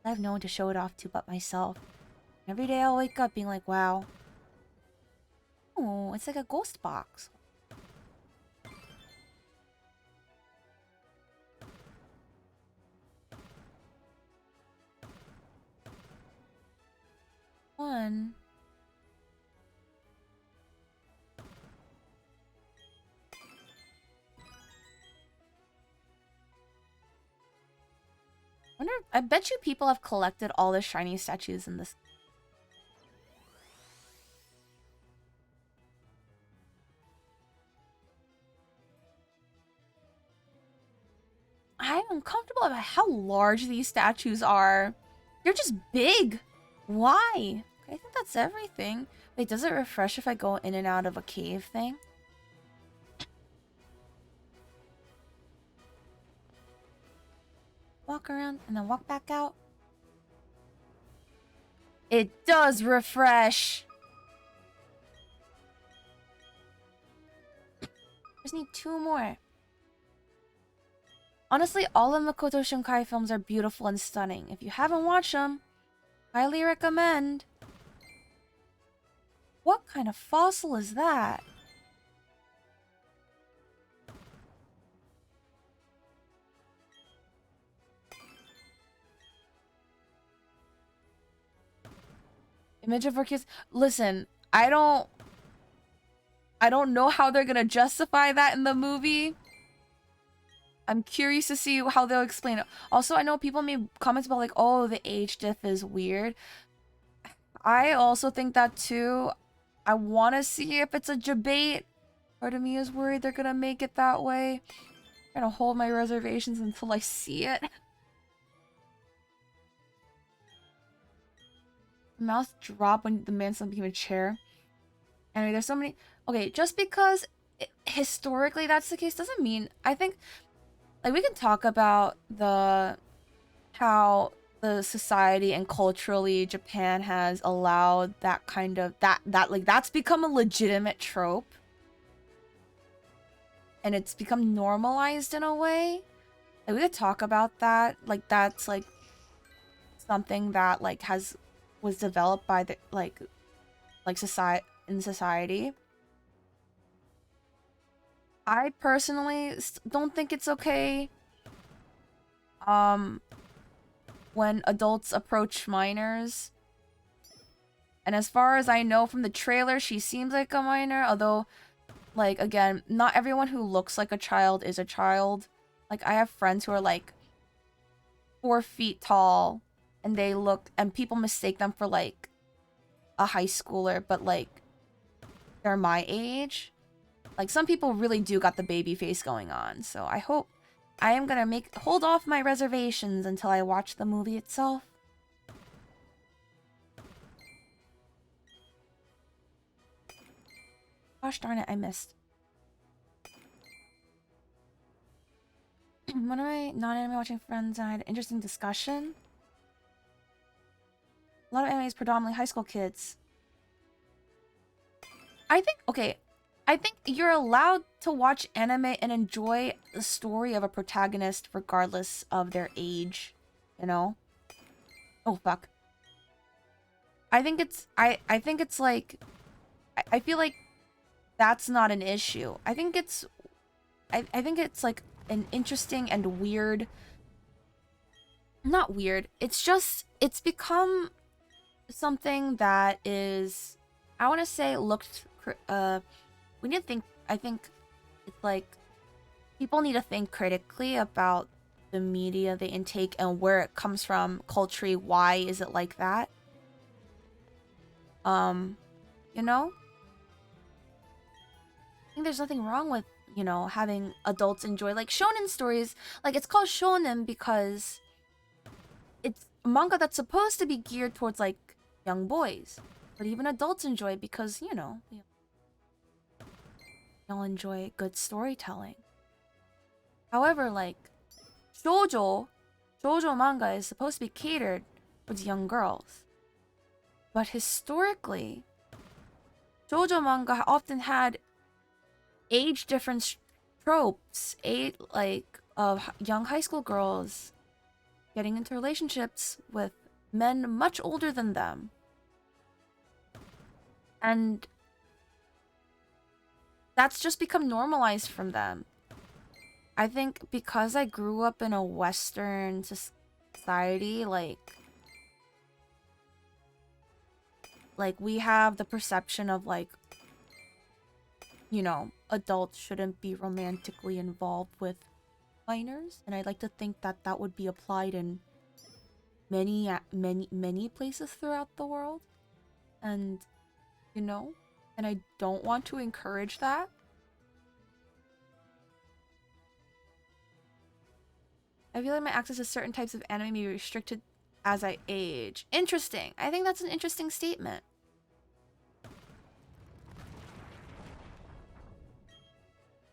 I have no one to show it off to but myself. Every day I'll wake up being like, wow. Oh, it's like a ghost box. One. I bet you people have collected all the shiny statues in this. I'm uncomfortable about how large these statues are. They're just big. Why? Okay, I think that's everything. Wait, does it refresh if I go in and out of a cave thing? Walk around and then walk back out. It does refresh. Just need 2 more. Honestly, all of Makoto Shinkai films are beautiful and stunning. If you haven't watched them, highly recommend. What kind of fossil is that? Image of Orchids. Listen, I don't know how they're gonna justify that in the movie. I'm curious to see how they'll explain it. Also, I know people made comments about like, oh, the age diff is weird. I also think that too. I want to see if it's a debate. Part of me is worried they're gonna make it that way. I'm gonna hold my reservations until I see it. Mouse drop when the man became a chair. Anyway, there's so many. Okay, just because historically that's the case doesn't mean. I think, like, we can talk about how the society and culturally Japan has allowed that kind of that's become a legitimate trope, and it's become normalized in a way. Like, we could talk about that. Like, that's like something that like was developed by the society. I personally don't think it's okay when adults approach minors. And as far as I know from the trailer, she seems like a minor, although, like, again, not everyone who looks like a child is a child. Like, I have friends who are like 4 feet tall, and people mistake them for like a high schooler, but like they're my age. Like, some people really do got the baby face going on, so I hope I am gonna hold off my reservations until I watch the movie itself. Gosh darn it, I missed. One of my non-anime watching friends and I had an interesting discussion. A lot of anime is predominantly high school kids. I think you're allowed to watch anime and enjoy the story of a protagonist regardless of their age, you know? Oh, fuck. I think it's like, I feel like that's not an issue. I think it's like an interesting and weird, not weird. It's just, it's become something that is, I want to say, we need to think, I think it's like people need to think critically about the media they intake and where it comes from culturally. Why is it like that? You know? I think there's nothing wrong with, having adults enjoy, like, shonen stories. Like, it's called shonen because it's manga that's supposed to be geared towards, like, young boys. But even adults enjoy it because, they'll enjoy good storytelling. However, like, shoujo manga is supposed to be catered towards young girls. But historically, shoujo manga often had age difference tropes, of young high school girls getting into relationships with men much older than them. And that's just become normalized from them. I think because I grew up in a Western society, like we have the perception of, like, adults shouldn't be romantically involved with minors, and I'd like to think that that would be applied in many places throughout the world, and and I don't want to encourage that. I feel like my access to certain types of anime may be restricted as I age. Interesting. I think that's an interesting statement.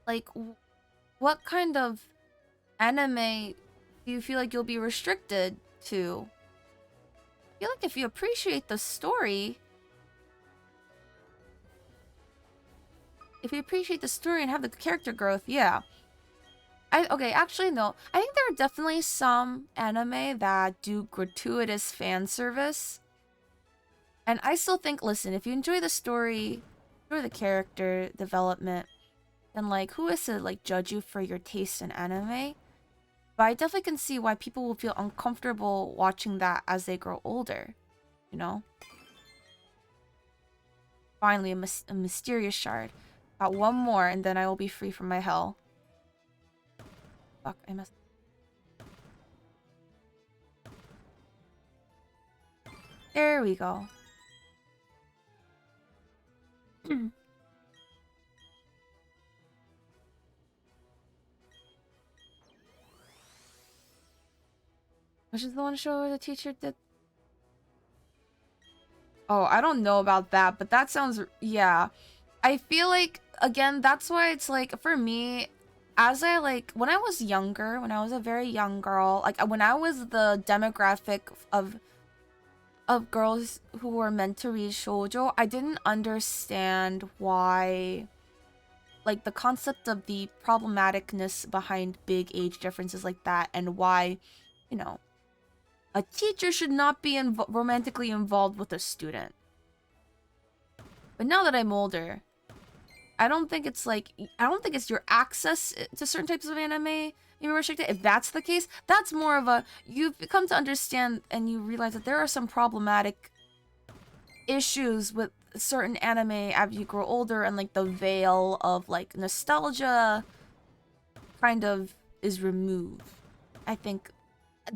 Like, what kind of anime do you feel like you'll be restricted to? I feel like if you appreciate the story, and have the character growth, yeah. Actually, no. I think there are definitely some anime that do gratuitous fan service. And I still think, listen, if you enjoy the story, enjoy the character development, then, like, who is to, like, judge you for your taste in anime? But I definitely can see why people will feel uncomfortable watching that as they grow older, Finally, a mysterious shard. Got one more, and then I will be free from my hell. Fuck, I messed. There we go. Which is the one show where the teacher did... Oh, I don't know about that, but that sounds... Yeah. I feel like, again, that's why it's like, for me, as I like, when I was younger, when I was a very young girl, like when I was the demographic of girls who were meant to read shoujo, I didn't understand why, like the concept of the problematicness behind big age differences like that, and why, you know, a teacher should not be romantically involved with a student. But now that I'm older, I don't think it's like, I don't think it's your access to certain types of anime you're restricted. If that's the case, that's more of a, you've come to understand and you realize that there are some problematic issues with certain anime as you grow older, and like the veil of like nostalgia kind of is removed. I think,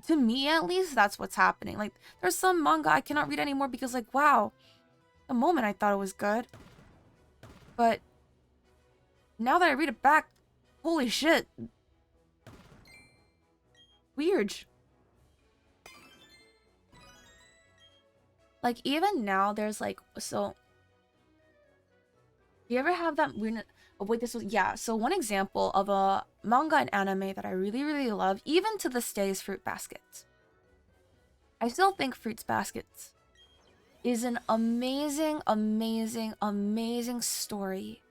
to me at least, that's what's happening. Like there's some manga I cannot read anymore because like, wow, the moment I thought it was good, but now that I read it back, holy shit. Weird. Like, even now, there's like, so... Do you ever have that weird... Oh, wait, this was... Yeah, so one example of a manga and anime that I really, really love, even to this day, is Fruit Baskets. I still think Fruits Baskets is an amazing, amazing, amazing story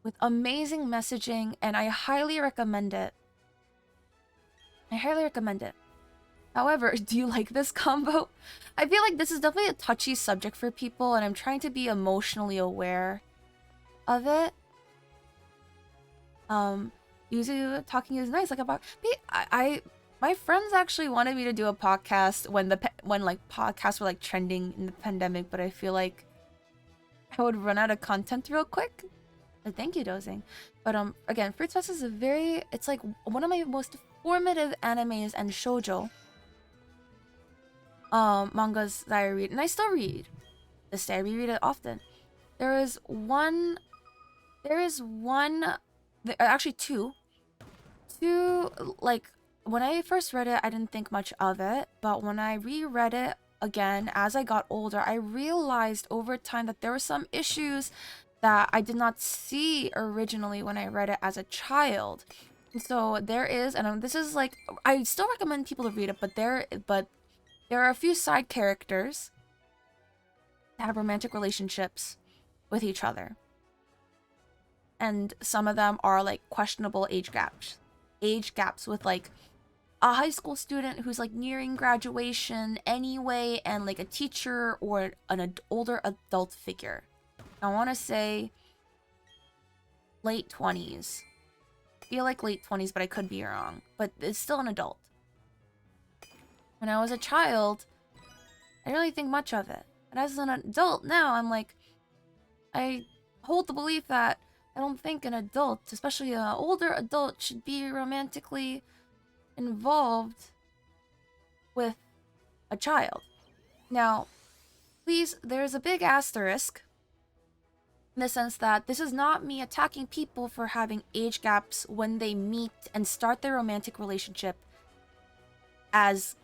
with amazing messaging, and I highly recommend it. I highly recommend it. However, do you like this combo? I feel like this is definitely a touchy subject for people, and I'm trying to be emotionally aware of it. Usually talking is nice, like about... my friends actually wanted me to do a podcast when like podcasts were like trending in the pandemic, but I feel like I would run out of content real quick. But thank you, Dozing. But again, Fruits Basket is it's like one of my most formative animes and shoujo mangas that I read, and I still read. This day I reread it often. Actually two, like, when I first read it, I didn't think much of it, but when I reread it again as I got older, I realized over time that there were some issues that I did not see originally when I read it as a child. And so there is, and this is like, I still recommend people to read it, but there are a few side characters that have romantic relationships with each other. And some of them are like questionable age gaps with like a high school student who's like nearing graduation anyway, and like a teacher or an older adult figure. I want to say late 20s. I feel like late 20s, but I could be wrong. But it's still an adult. When I was a child, I didn't really think much of it. But as an adult now, I'm like, I hold the belief that I don't think an adult, especially an older adult, should be romantically involved with a child. Now, please, there's a big asterisk in the sense that this is not me attacking people for having age gaps when they meet and start their romantic relationship as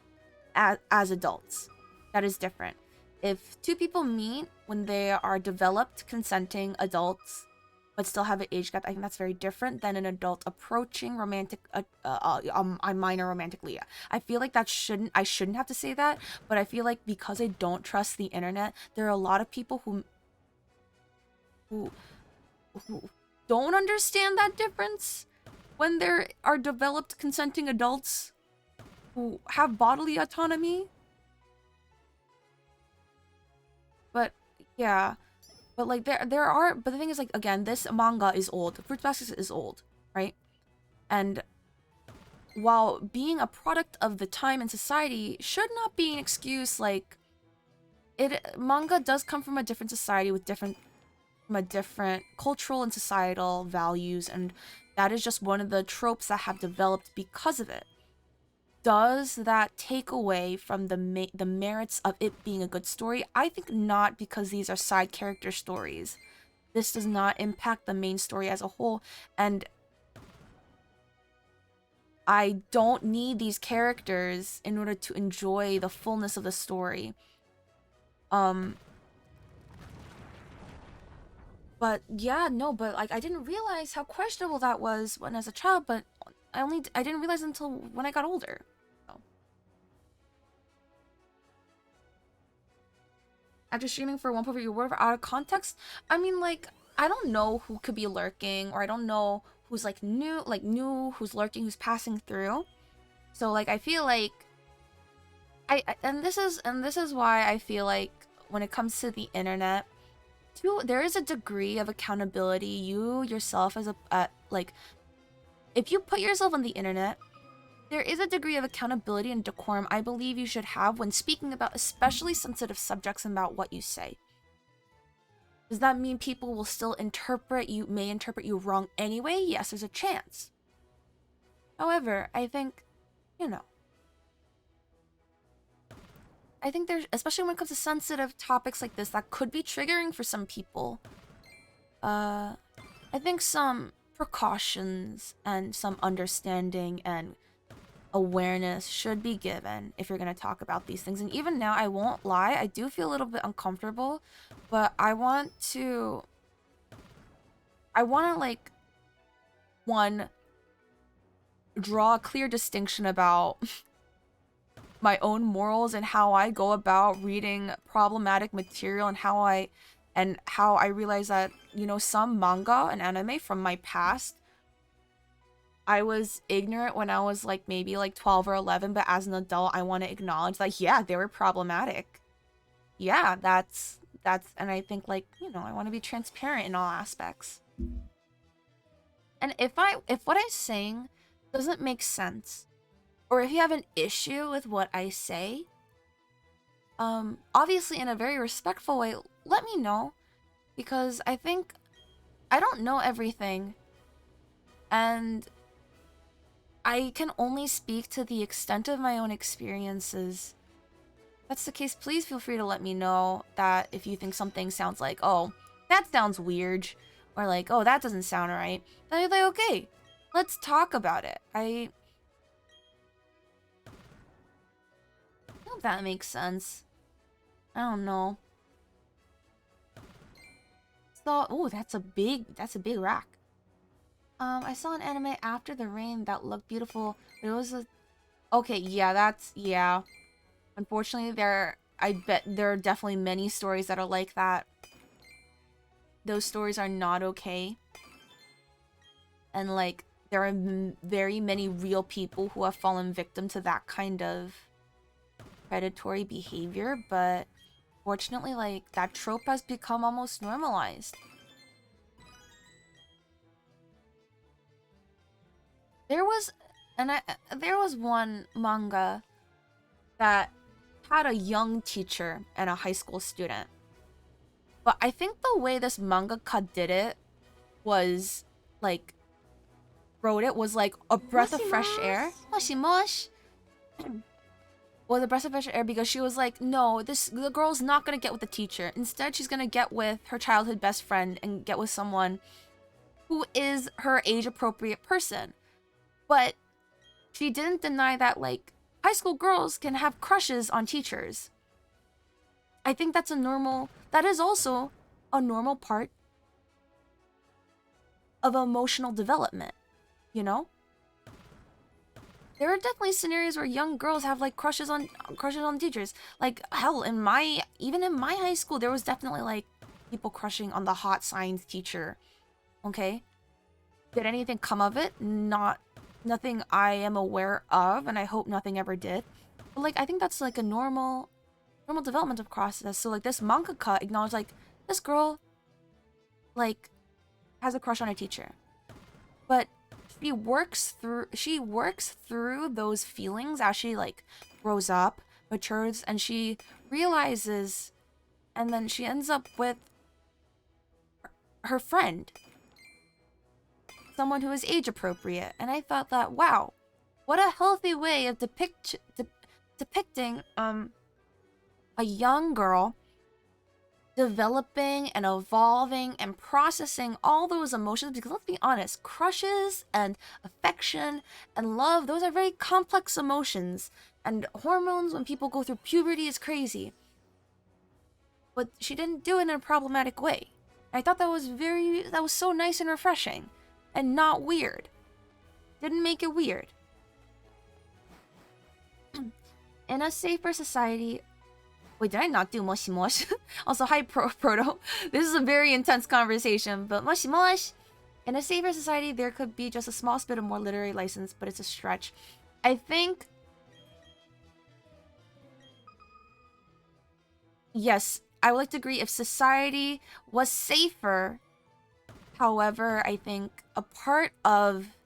adults. That is different. If two people meet when they are developed, consenting adults, but still have an age gap, I think that's very different than an adult approaching a minor romantically. I feel like I shouldn't have to say that, but I feel like because I don't trust the internet, there are a lot of people who don't understand that difference when there are developed consenting adults who have bodily autonomy. But yeah, but like but the thing is, like, again, this manga is old. Fruits Basket is old, right? And while being a product of the time and society should not be an excuse, like, manga does come from a different society with different cultural and societal values, and that is just one of the tropes that have developed because of it. Does that take away from the merits of it being a good story? I think not, because these are side character stories this does not impact the main story as a whole, and I don't need these characters in order to enjoy the fullness of the story. But yeah, no, but like I didn't realize how questionable that was when as a child, but I didn't realize until when I got older. So. After streaming for 1.4 word out of context, I mean, like, I don't know who could be lurking, or I don't know who's like new, who's lurking, who's passing through. So like I feel like and this is why I feel like when it comes to the internet, there is a degree of accountability. You yourself as like, if you put yourself on the internet, there is a degree of accountability and decorum I believe you should have when speaking about especially sensitive subjects and about what you say. Does that mean people will still may interpret you wrong anyway? Yes, there's a chance. However, I think, I think there's, especially when it comes to sensitive topics like this that could be triggering for some people, I think some precautions and some understanding and awareness should be given if you're going to talk about these things. And even now, I won't lie, I do feel a little bit uncomfortable, but I want to like, one, draw a clear distinction about my own morals and how I go about reading problematic material, and how I realize that, some manga and anime from my past, I was ignorant when I was like maybe like 12 or 11, but as an adult I want to acknowledge like, yeah, they were problematic. Yeah, that's and I think like, I want to be transparent in all aspects. And if what I'm saying doesn't make sense, or if you have an issue with what I say, obviously in a very respectful way, let me know, because I think I don't know everything, and I can only speak to the extent of my own experiences. If that's the case, please feel free to let me know that if you think something sounds like, oh, that sounds weird, or like, oh, that doesn't sound right, then you're like, okay, let's talk about it. I hope that makes sense. I don't know. So, oh, that's a big rack. I saw an anime after the rain that looked beautiful, but it was okay, yeah. Unfortunately, I bet there are definitely many stories that are like that. Those stories are not okay. And like, there are very many real people who have fallen victim to that kind of predatory behavior, but fortunately, like, that trope has become almost normalized. There was one manga that had a young teacher and a high school student. But I think the way this mangaka did it was like, wrote it was like a breath of fresh air. Moshi was a breath of fresh air, because she was like, no, the girl's not gonna get with the teacher. Instead, she's gonna get with her childhood best friend and get with someone who is her age-appropriate person. But she didn't deny that, like, high school girls can have crushes on teachers. I think that is also a normal part of emotional development, There are definitely scenarios where young girls have like crushes on teachers. Like, hell, even in my high school, there was definitely like people crushing on the hot science teacher. Okay? Did anything come of it? Nothing I am aware of, and I hope nothing ever did. But like, I think that's like a normal development of process. So like, this mangaka acknowledged like, this girl like has a crush on a teacher, but she works through those feelings as she like grows up, matures, and she realizes, and then she ends up with her friend, someone who is age appropriate. And I thought that, wow, what a healthy way of depicting a young girl developing and evolving and processing all those emotions, because let's be honest, crushes and affection and love, those are very complex emotions, and hormones when people go through puberty is crazy. But she didn't do it in a problematic way. I thought that was so nice and refreshing and not weird. Didn't make it weird. In a safer society. Wait, did I not do moshi mosh? Also, hi, Proto. This is a very intense conversation, but moshi mosh. In a safer society, there could be just a small bit of more literary license, but it's a stretch. I think... Yes, I would like to agree if society was safer. However, I think a part of,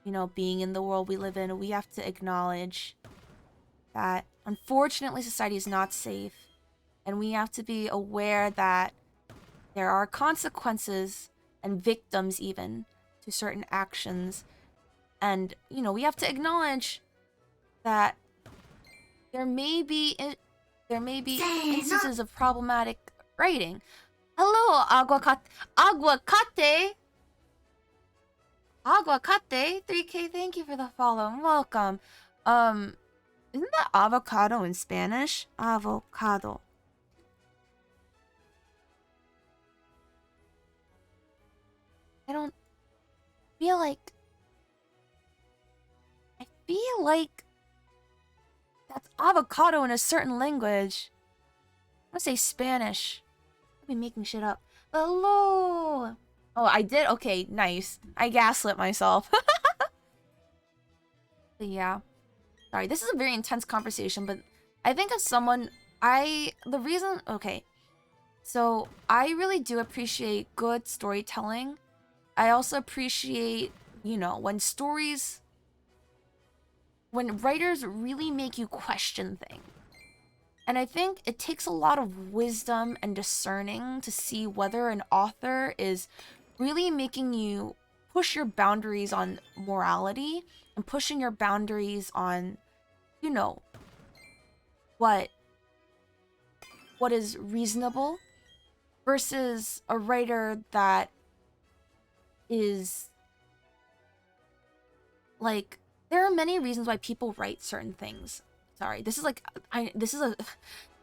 you know, being in the world we live in, we have to acknowledge that unfortunately society is not safe, and we have to be aware that there are consequences and victims even to certain actions, and you know, we have to acknowledge that there may be instances of problematic writing. Hello, aguacate 3K, thank you for the follow and welcome. Isn't that avocado in Spanish? Avocado. I don't feel like... I feel like that's avocado in a certain language. I'm gonna say Spanish. I've been making shit up. Hello! Oh, I did? Okay, nice. I gaslit myself. But yeah. Sorry, this is a very intense conversation, but I think as someone, okay. So, I really do appreciate good storytelling. I also appreciate, you know, when writers really make you question things. And I think it takes a lot of wisdom and discerning to see whether an author is really making you push your boundaries on morality and pushing your boundaries on, you know, what is reasonable, versus a writer that is like, there are many reasons why people write certain things. Sorry, this is like, this is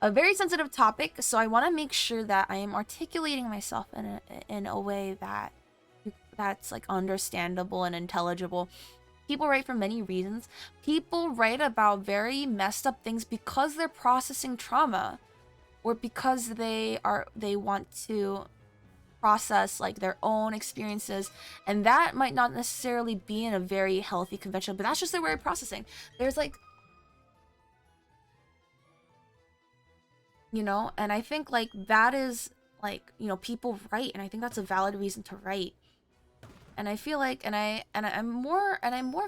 a very sensitive topic, so I want to make sure that I am articulating myself in a way that's like understandable and intelligible. People write for many reasons. People write about very messed up things because they're processing trauma, or because they want to process like their own experiences, and that might not necessarily be in a very healthy convention, but that's just their way of processing. There's like, you know, and I think like that is like, you know, people write, and I think that's a valid reason to write. And I feel like, I'm more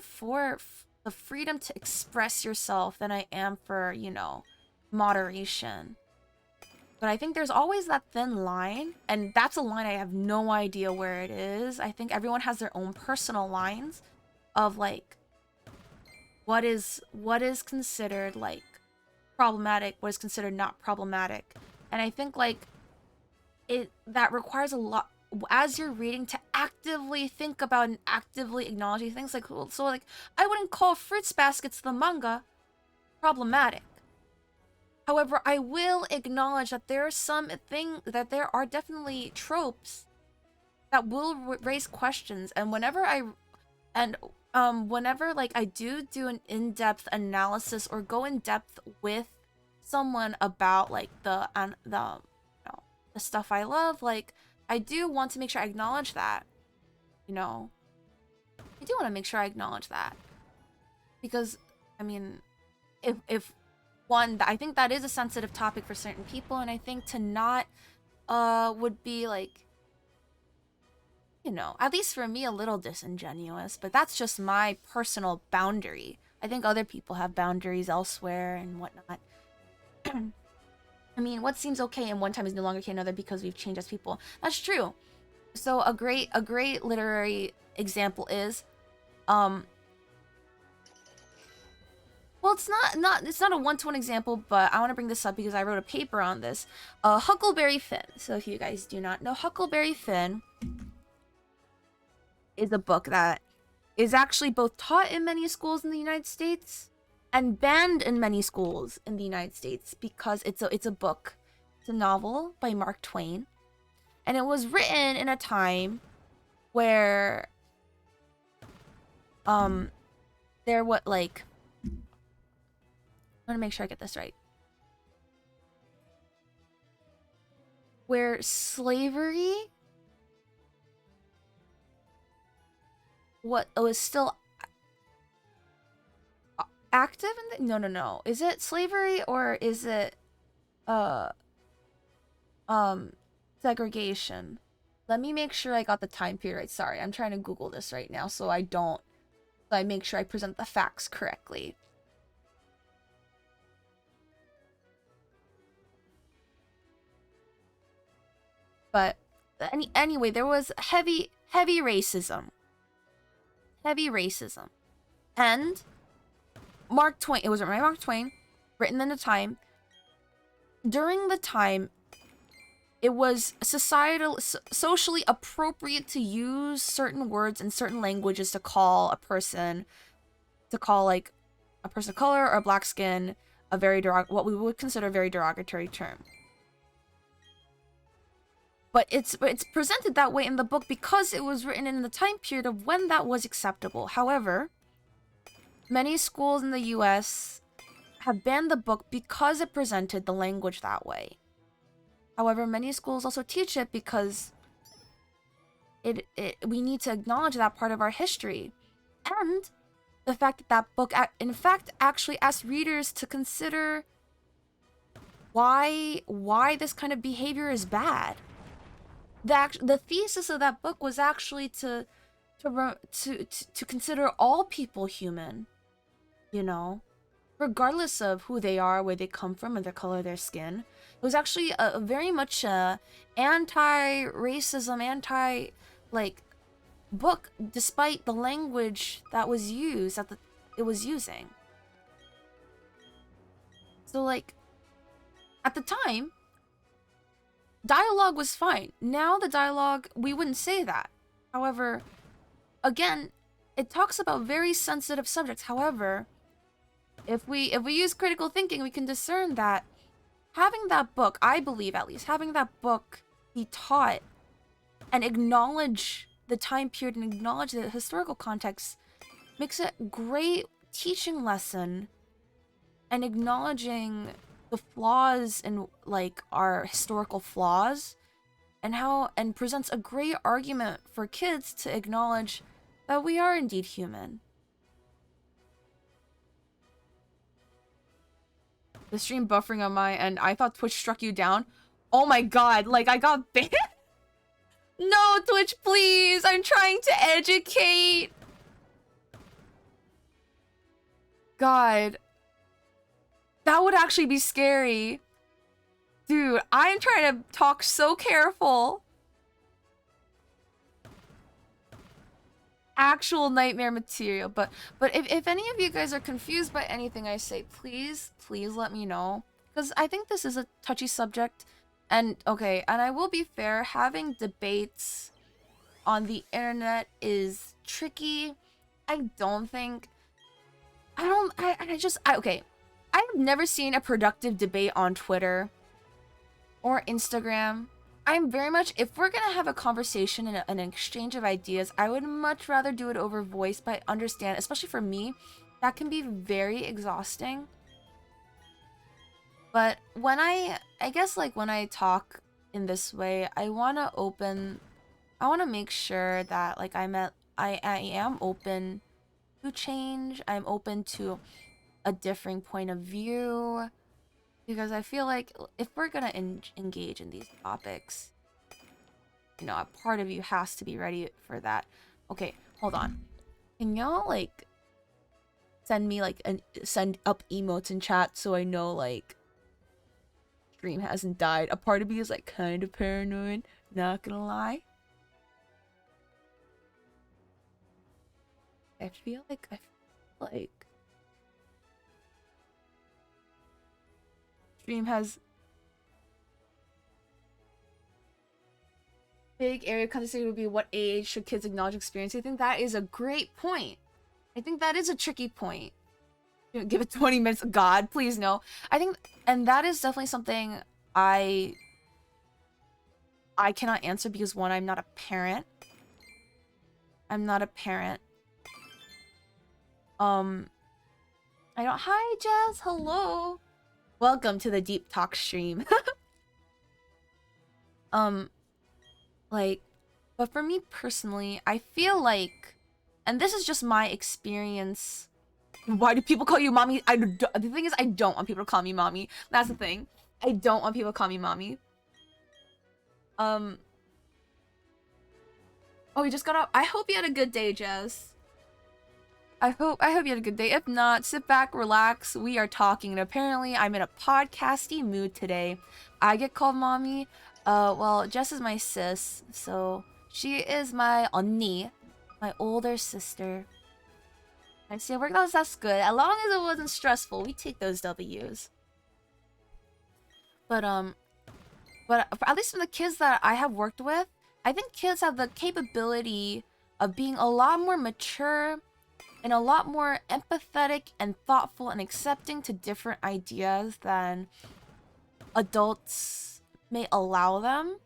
for the freedom to express yourself than I am for, you know, moderation. But I think there's always that thin line, and that's a line I have no idea where it is. I think everyone has their own personal lines of like what is considered like problematic, what is considered not problematic. And I think like that requires a lot, as you're reading, to actively think about and actively acknowledge these things. Like, so like, I wouldn't call Fruits Baskets the manga problematic. However, I will acknowledge that there are definitely tropes that will raise questions. And whenever like I do an in-depth analysis or go in depth with someone about like the stuff I love, like I do want to make sure I acknowledge that, you know. I do want to make sure I acknowledge that, because I mean, if one, I think that is a sensitive topic for certain people, and I think to not would be like, you know, at least for me, a little disingenuous. But that's just my personal boundary. I think other people have boundaries elsewhere and whatnot. I mean, what seems okay in one time is no longer okay in another because we've changed as people. That's true. So a great literary example is Well, it's not a one-to-one example, but I want to bring this up because I wrote a paper on this. Huckleberry Finn. So if you guys do not know, Huckleberry Finn is a book that is actually both taught in many schools in the United States and banned in many schools in the United States because it's a book. It's a novel by Mark Twain, and it was written in a time where there what like I want to make sure I get this right. Where slavery was still active in the no. Is it slavery or is it uh segregation? Let me make sure I got the time period right. Sorry, I'm trying to Google this right now so I make sure I present the facts correctly. But anyway, there was heavy racism. Heavy racism. And Mark Twain, it was written by Mark Twain, written in a time. During the time, it was socially appropriate to use certain words and certain languages to call a person, like a person of color or black skin, what we would consider a very derogatory term. But it's presented that way in the book because it was written in the time period of when that was acceptable. However, many schools in the US have banned the book because it presented the language that way. However, many schools also teach it because we need to acknowledge that part of our history. And the fact that book, in fact, actually asked readers to consider why this kind of behavior is bad. The thesis of that book was actually to consider all people human, you know, regardless of who they are, where they come from, and the color of their skin. It was actually a very much anti-racism, book, despite the language that was used that it was using. So like, at the time, dialogue was fine. Now the dialogue, we wouldn't say that. However, again, it talks about very sensitive subjects. However, if we use critical thinking, we can discern that having that book, I believe at least, having that book be taught and acknowledge the time period and acknowledge the historical context makes it a great teaching lesson, and acknowledging the flaws in like our historical flaws and presents a great argument for kids to acknowledge that we are indeed human. The stream buffering on my end. I thought Twitch struck you down. Oh my god, like I got banned. No, Twitch, please. I'm trying to educate. God. That would actually be scary. Dude, I'm trying to talk so careful. Actual nightmare material. But if any of you guys are confused by anything I say, please let me know. Because I think this is a touchy subject. And, okay, and I will be fair, having debates on the internet is tricky. Okay. I have never seen a productive debate on Twitter or Instagram. I'm very much, if we're gonna have a conversation and an exchange of ideas, I would much rather do it over voice, but I understand, especially for me, that can be very exhausting. But when I guess like when I talk in this way, I want to make sure that like I am open to change. I'm open to a differing point of view, because I feel like if we're gonna engage in these topics, you know, a part of you has to be ready for that. Okay, hold on. Can y'all like send up emotes in chat so I know like stream hasn't died? A part of me is like kind of paranoid, not gonna lie. I feel like stream has big area of conversation would be what age should kids acknowledge experience? I think that is a great point. I think that is a tricky point. You know, give it 20 minutes. God, please no. I think, and that is definitely something I cannot answer because one, I'm not a parent. I'm not a parent. I don't. Hi, Jess. Hello. Welcome to the Deep Talk stream. Like, but for me personally, I feel like, and this is just my experience. Why do people call you mommy? The thing is, I don't want people to call me mommy. That's the thing. I don't want people to call me mommy. Oh, you just got up. I hope you had a good day, Jess. I hope you had a good day. If not, sit back, relax. We are talking, and apparently I'm in a podcasty mood today. I get called mommy. Well, Jess is my sis, so she is my 언니, my older sister. I see work. That's good. As long as it wasn't stressful, we take those W's. But at least from the kids that I have worked with, I think kids have the capability of being a lot more mature and a lot more empathetic and thoughtful and accepting to different ideas than adults may allow them.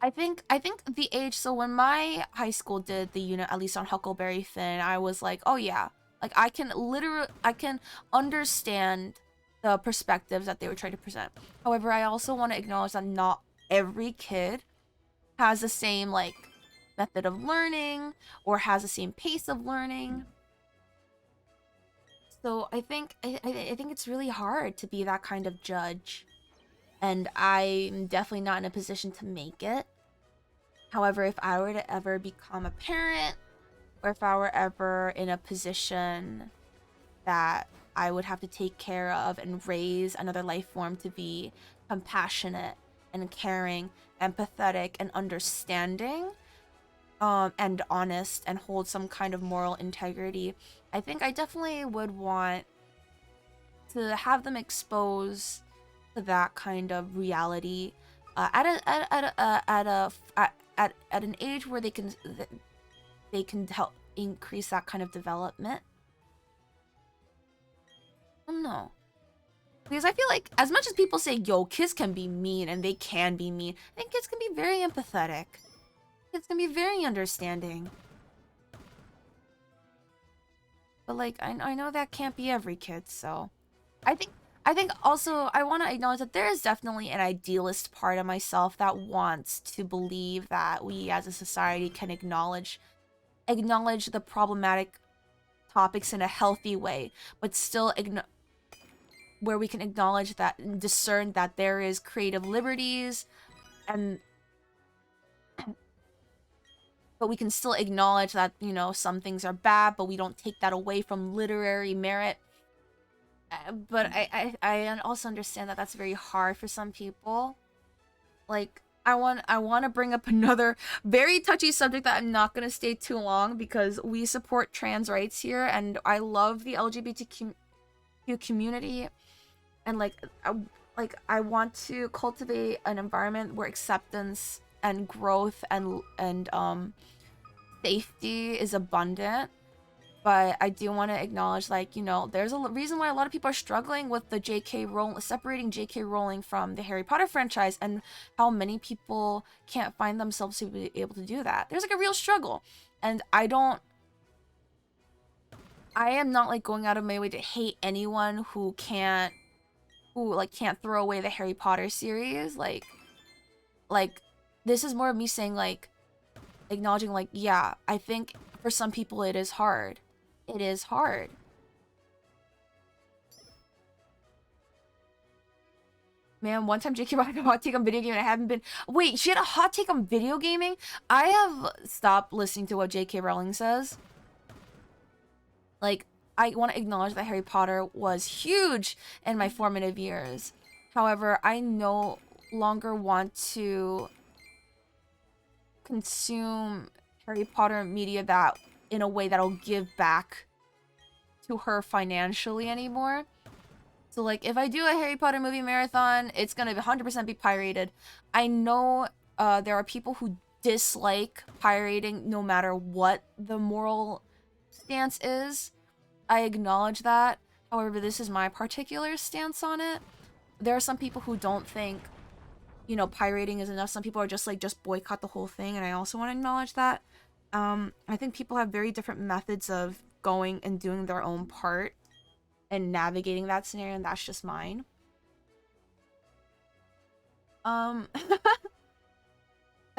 I think the age, so when my high school did the unit, at least on Huckleberry Finn, I was like, oh yeah, like I can understand the perspectives that they were trying to present. However, I also want to acknowledge that not every kid has the same like method of learning or has the same pace of learning. So I think it's really hard to be that kind of judge, and I'm definitely not in a position to make it. However, if I were to ever become a parent, or if I were ever in a position that I would have to take care of and raise another life form to be compassionate and caring, empathetic and understanding, and honest and hold some kind of moral integrity, I think I definitely would want to have them exposed to that kind of reality at an age where they can help increase that kind of development. I don't know. Because I feel like as much as people say, yo, kids can be mean, and they can be mean, I think kids can be very empathetic. Kids can be very understanding. But like, I know that can't be every kid, so I think also I want to acknowledge that there is definitely an idealist part of myself that wants to believe that we as a society can acknowledge the problematic topics in a healthy way, but still where we can acknowledge that and discern that there is creative liberties, and but we can still acknowledge that, you know, some things are bad, but we don't take that away from literary merit. But I also understand that that's very hard for some people. Like, I want to bring up another very touchy subject that I'm not going to stay too long, because we support trans rights here, and I love the LGBTQ community, and I want to cultivate an environment where acceptance and growth and safety is abundant. But I do want to acknowledge, like, you know, there's a reason why a lot of people are struggling with the separating J.K. Rowling from the Harry Potter franchise, and how many people can't find themselves to be able to do that. There's like a real struggle, and I am not like going out of my way to hate anyone who can't throw away the Harry Potter series. Like this is more of me saying, like, acknowledging, like, yeah, I think for some people it is hard. It is hard. Man, one time JK had a hot take on video gaming, and I haven't been... Wait, she had a hot take on video gaming? I have stopped listening to what JK Rowling says. Like, I want to acknowledge that Harry Potter was huge in my formative years. However, I no longer want to consume Harry Potter media that in a way that'll give back to her financially anymore. So like if I do a Harry Potter movie marathon, it's gonna 100% be pirated. I know there are people who dislike pirating no matter what the moral stance is. I acknowledge that. However, this is my particular stance on it. There are some people who don't think, you know, pirating is enough. Some people are just like, just boycott the whole thing, and I also want to acknowledge that. I think people have very different methods of going and doing their own part and navigating that scenario, and that's just mine. That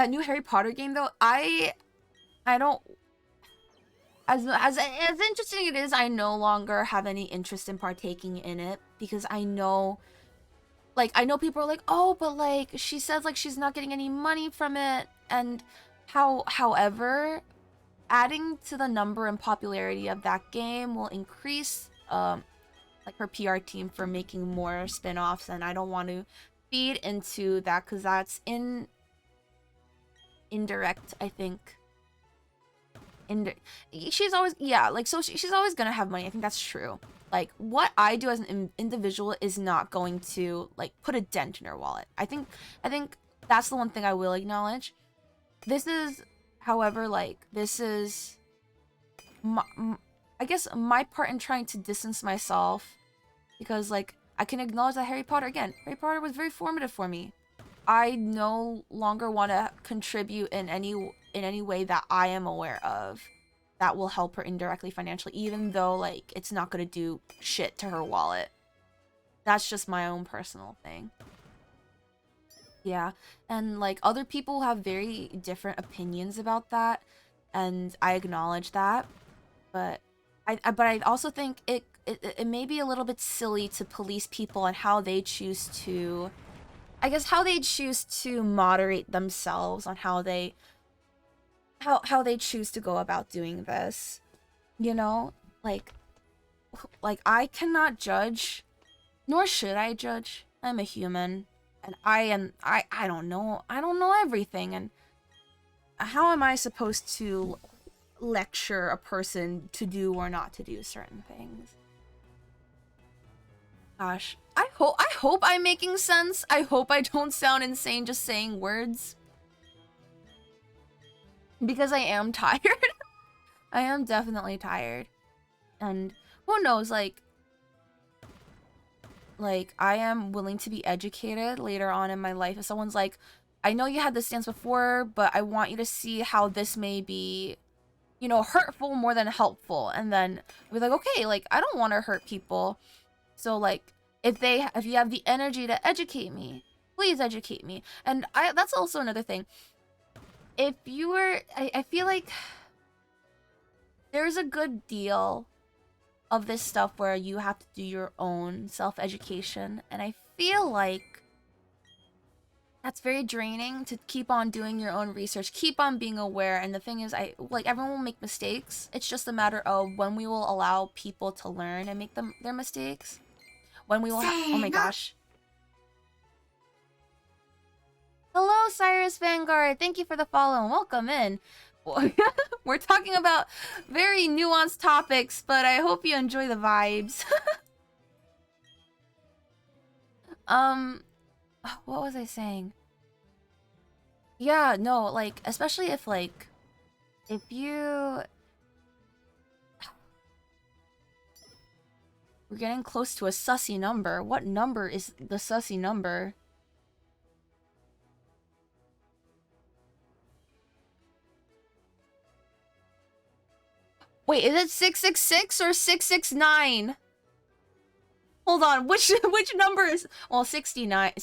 new Harry Potter game though, I don't, as interesting it is, I no longer have any interest in partaking in it, because I know, like, I know people are like, oh, but like she says like she's not getting any money from it, and however, adding to the number and popularity of that game will increase like her PR team for making more spin-offs, and I don't want to feed into that because that's indirect, I think. She's always, yeah, like, so she's always gonna have money. I think that's true. Like, what I do as an individual is not going to like put a dent in her wallet. I think that's the one thing I will acknowledge. This is, however, like, this is I guess my part in trying to distance myself, because like I can acknowledge that Harry Potter was very formative for me. I no longer want to contribute in any way that I am aware of that will help her indirectly financially, even though like it's not gonna do shit to her wallet. That's just my own personal thing. Yeah, and like other people have very different opinions about that, and I acknowledge that, but I also think it may be a little bit silly to police people and how they choose to, I guess, how they choose to moderate themselves on how they choose to go about doing this. You know, like I cannot judge, nor should I judge. I'm a human, and I don't know everything, and how am I supposed to lecture a person to do or not to do certain things? Gosh, I hope I'm making sense. I hope I don't sound insane just saying words, because I am tired. I am definitely tired, and who knows, like I am willing to be educated later on in my life. If someone's like, I know you had this stance before, but I want you to see how this may be, you know, hurtful more than helpful, and then I'll be like, okay, like I don't want to hurt people, so like if you have the energy to educate me, please educate me. And that's also another thing. If you were, I feel like there's a good deal of this stuff where you have to do your own self-education, and I feel like that's very draining to keep on doing your own research, keep on being aware. And the thing is, everyone will make mistakes. It's just a matter of when we will allow people to learn and make their mistakes. When we will oh my gosh. Hello, Cyrus Vanguard. Thank you for the follow and welcome in. We're talking about very nuanced topics, but I hope you enjoy the vibes. What was I saying? Yeah, no, like, especially if you... We're getting close to a sussy number. What number is the sussy number? Wait, is it 666 or 669? Hold on, which number is... Well, 69...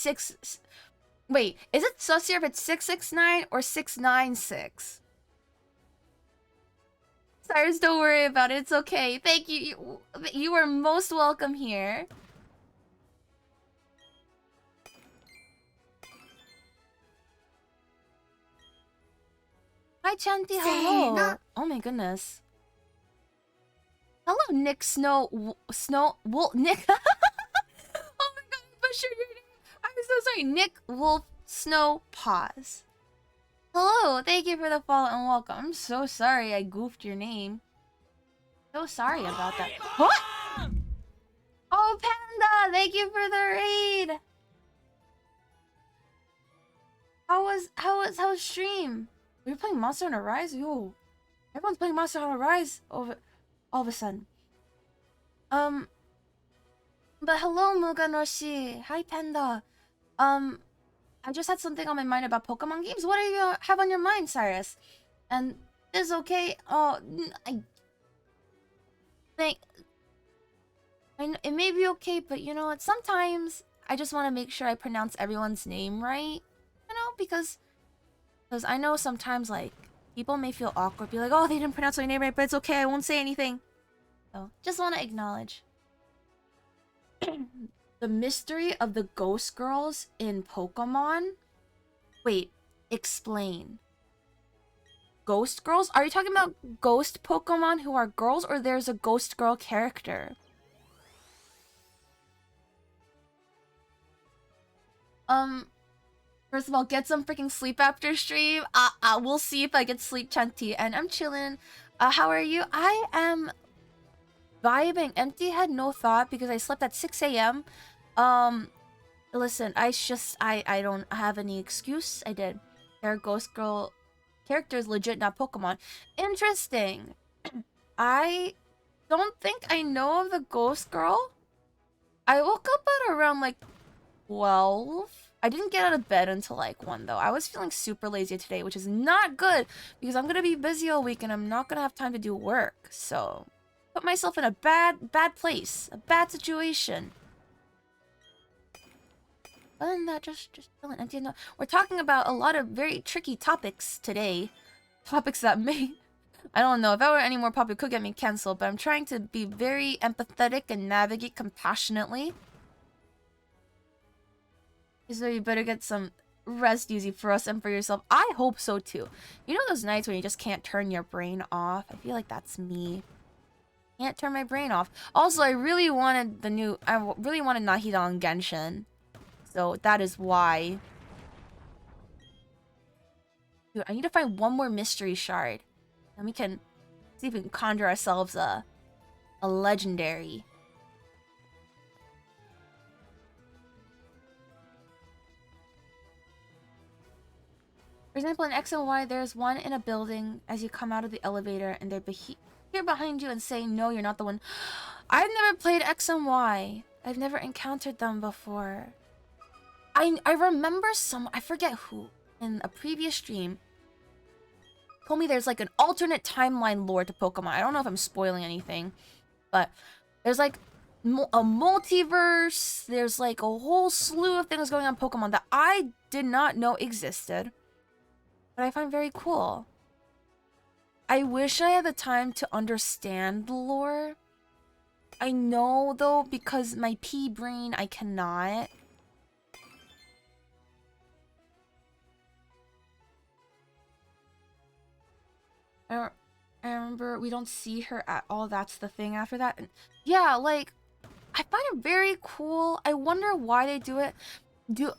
Wait, is it sussier if it's 669 or 696? Cyrus, don't worry about it. It's okay. Thank you. You are most welcome here. Hi, Chanty. Hello. Oh my goodness. Hello, Nick Nick. Oh my god, I butchered your name. I'm so sorry. Nick Wolf Snow Paws. Hello, thank you for the follow and welcome. I'm so sorry I goofed your name. So sorry about that. What? Oh, Panda, thank you for the raid. How was stream? We were playing Monster Hunter Rise? Yo. Everyone's playing Monster Hunter Rise over all of a sudden. But hello Muganoshi. Hi Panda. I just had something on my mind about Pokemon games. What do you have on your mind, Cyrus? And it's okay. Oh, I think it may be okay, but you know what? Sometimes I just want to make sure I pronounce everyone's name right. You know, because I know sometimes like people may feel awkward, be like, "Oh, they didn't pronounce my name right," but it's okay. I won't say anything. So just want to acknowledge the mystery of the ghost girls in Pokemon. Wait, explain. Ghost girls? Are you talking about ghost Pokemon who are girls, or there's a ghost girl character? First of all, get some freaking sleep after stream. We'll see if I get sleep, Chanty. And I'm chilling. How are you? I am vibing. Empty head, no thought, because I slept at 6 a.m. Listen, I don't have any excuse. I did. They're ghost girl characters, legit, not Pokemon. Interesting. I don't think I know of the ghost girl. I woke up at around like 12. I didn't get out of bed until like 1 though. I was feeling super lazy today, which is not good because I'm gonna be busy all week and I'm not gonna have time to do work. So, put myself in a bad place, a bad situation. Other than that, just feeling empty. We're talking about a lot of very tricky topics today. Topics that may, I don't know, if I were any more popular, could get me canceled. But I'm trying to be very empathetic and navigate compassionately. So you better get some rest, Easy, for us and for yourself. I hope so too. You know those nights when you just can't turn your brain off? I feel like that's me. Can't turn my brain off. Also, I really wanted Nahida on Genshin. So that is why. Dude, I need to find one more mystery shard. And we can see if we can conjure ourselves a legendary. For example, in X and Y, there's one in a building as you come out of the elevator, and they're here behind you and say, "No, you're not the one." I've never played X and Y. I've never encountered them before. I remember I forget who, in a previous stream, told me there's like an alternate timeline lore to Pokemon. I don't know if I'm spoiling anything, but there's like a multiverse. There's like a whole slew of things going on in Pokemon that I did not know existed. But I find very cool. I wish I had the time to understand the lore. I know, though, because my pea brain, I cannot. I remember we don't see her at all. That's the thing after that. And yeah, like, I find it very cool. I wonder why they do it.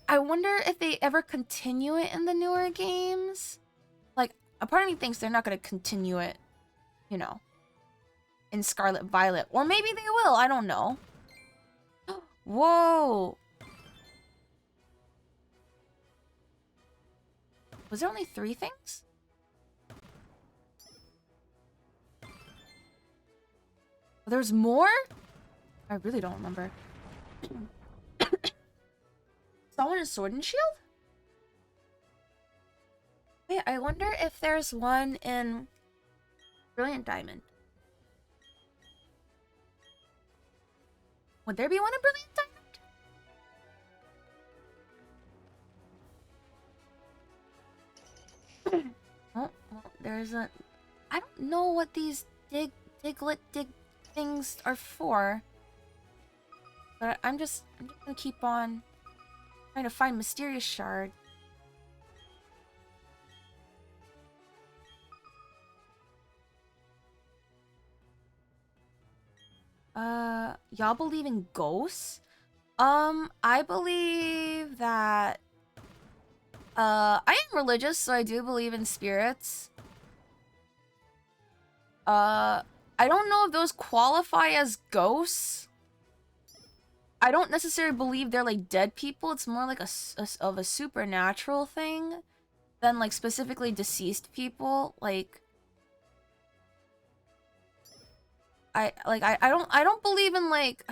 I wonder if they ever continue it in the newer games? Like, a part of me thinks they're not going to continue it, you know, in Scarlet Violet. Or maybe they will, I don't know. Whoa! Was there only 3 things? There's more? I really don't remember. Someone in Sword and Shield? Wait, I wonder if there's one in Brilliant Diamond. Would there be one in Brilliant Diamond? Oh, well, there's a... I don't know what these Diglett things are for. But I'm just gonna keep on trying to find Mysterious Shard. Y'all believe in ghosts? I believe that... I am religious, so I do believe in spirits. I don't know if those qualify as ghosts. I don't necessarily believe they're like dead people. It's more like of a supernatural thing than like specifically deceased people. Like I don't believe in like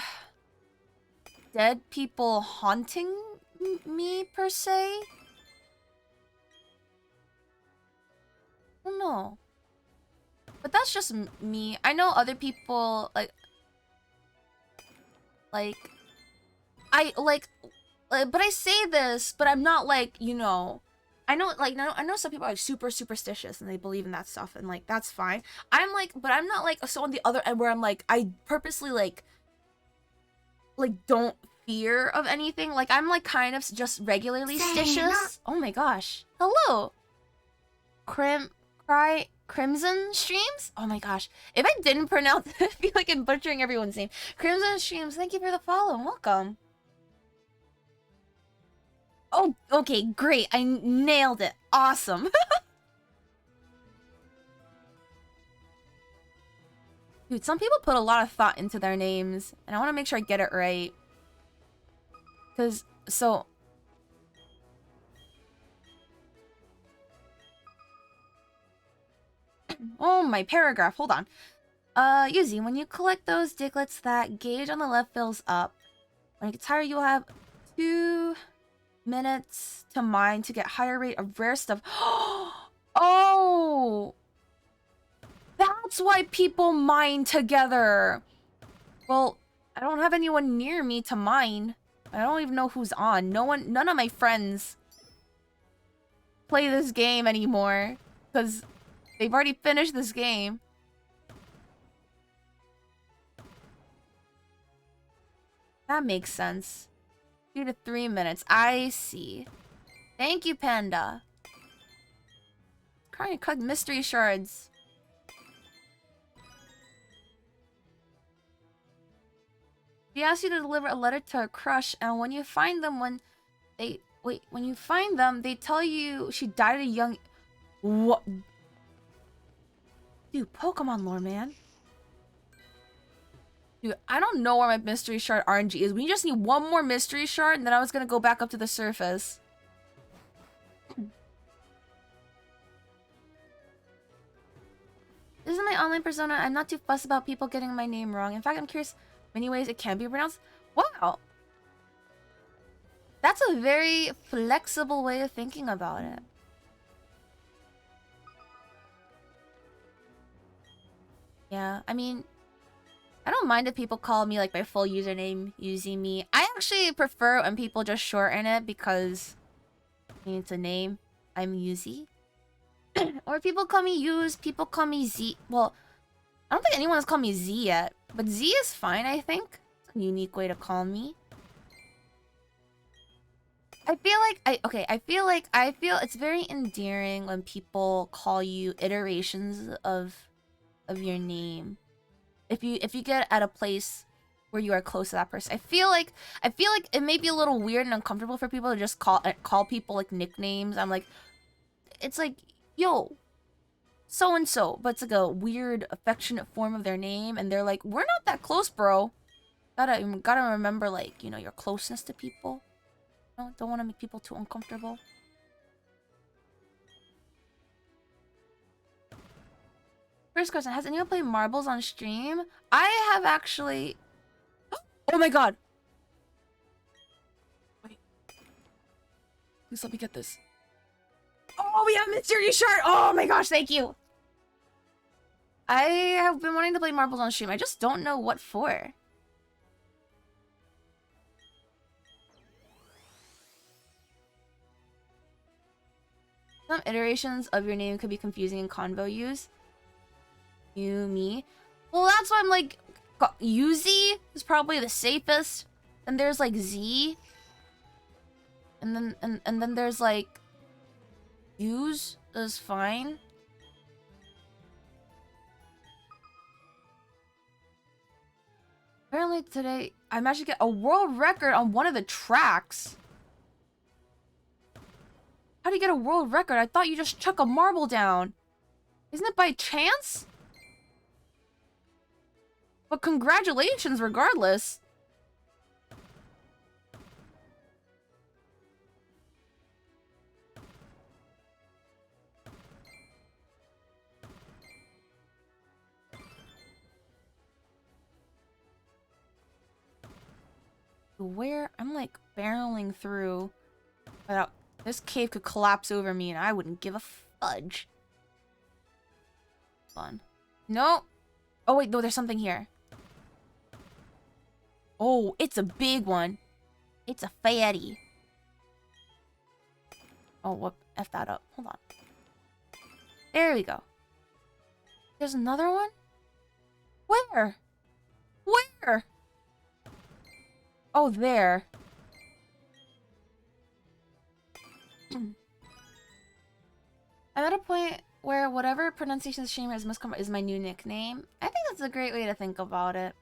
dead people haunting me per se. I don't know. But that's just me. I know other people like but I say this, but I'm not like, you know, I know some people are like super superstitious and they believe in that stuff and like that's fine. I'm like, but I'm not like so on the other end where I'm like I purposely like don't fear of anything. Like I'm like kind of just regularly stitious. Oh my gosh. Hello. Crimson Streams? Oh my gosh. If I didn't pronounce it, I feel like I'm butchering everyone's name. Crimson Streams, thank you for the follow and welcome. Oh, okay, great. I nailed it. Awesome. Dude, some people put a lot of thought into their names, and I want to make sure I get it right. Because, so... Oh, my paragraph. Hold on. Yuzi, when you collect those diglets, that gauge on the left fills up. When you get tired, you'll have 2 minutes to mine to get higher rate of rare stuff. Oh! That's why people mine together. Well, I don't have anyone near me to mine. I don't even know who's on. None of my friends play this game anymore. Because they've already finished this game. That makes sense. 2 to 3 minutes. I see. Thank you, Panda. Trying to collect mystery shards. She asks you to deliver a letter to her crush, and when you find them, they tell you she died at a young... What? Dude, Pokemon lore, man. Dude, I don't know where my mystery shard RNG is. We just need one more mystery shard, and then I was gonna go back up to the surface. This is my online persona. I'm not too fussed about people getting my name wrong. In fact, I'm curious many ways it can be pronounced. Wow. That's a very flexible way of thinking about it. Yeah, I mean, I don't mind if people call me like my full username, using me. I actually prefer when people just shorten it because it's a name. I'm Yuzi. Or people call me Use, people call me Z. Well, I don't think anyone has called me Z yet, but Z is fine, I think. It's a unique way to call me. I feel it's very endearing when people call you iterations of your name. If you get at a place where you are close to that person. I feel like it may be a little weird and uncomfortable for people to just call people like nicknames. I'm like, it's like, yo, so and so, but it's like a weird affectionate form of their name, and they're like, we're not that close, bro. Gotta remember, like, you know, your closeness to people. You know, don't want to make people too uncomfortable. First question, has anyone played marbles on stream? I have actually... Oh my god! Wait. Please let me get this. Oh, we have a mystery shard! Oh my gosh, thank you! I have been wanting to play marbles on stream. I just don't know what for. Some iterations of your name could be confusing in convo use. You, me. Well, that's why I'm like, Yuzi is probably the safest. And there's like Z. And then there's like Use is fine. Apparently today I managed to get a world record on one of the tracks. How do you get a world record? I thought you just chuck a marble down. Isn't it by chance? But congratulations regardless. Where? I'm like barreling through. Without, this cave could collapse over me and I wouldn't give a fudge. Fun. No. Oh wait, no, there's something here. Oh, it's a big one. It's a fatty. Oh, whoop. F that up. Hold on. There we go. There's another one? Where? Where? Oh, there. I'm at a point where whatever pronunciation streamer is must come is my new nickname. I think that's a great way to think about it.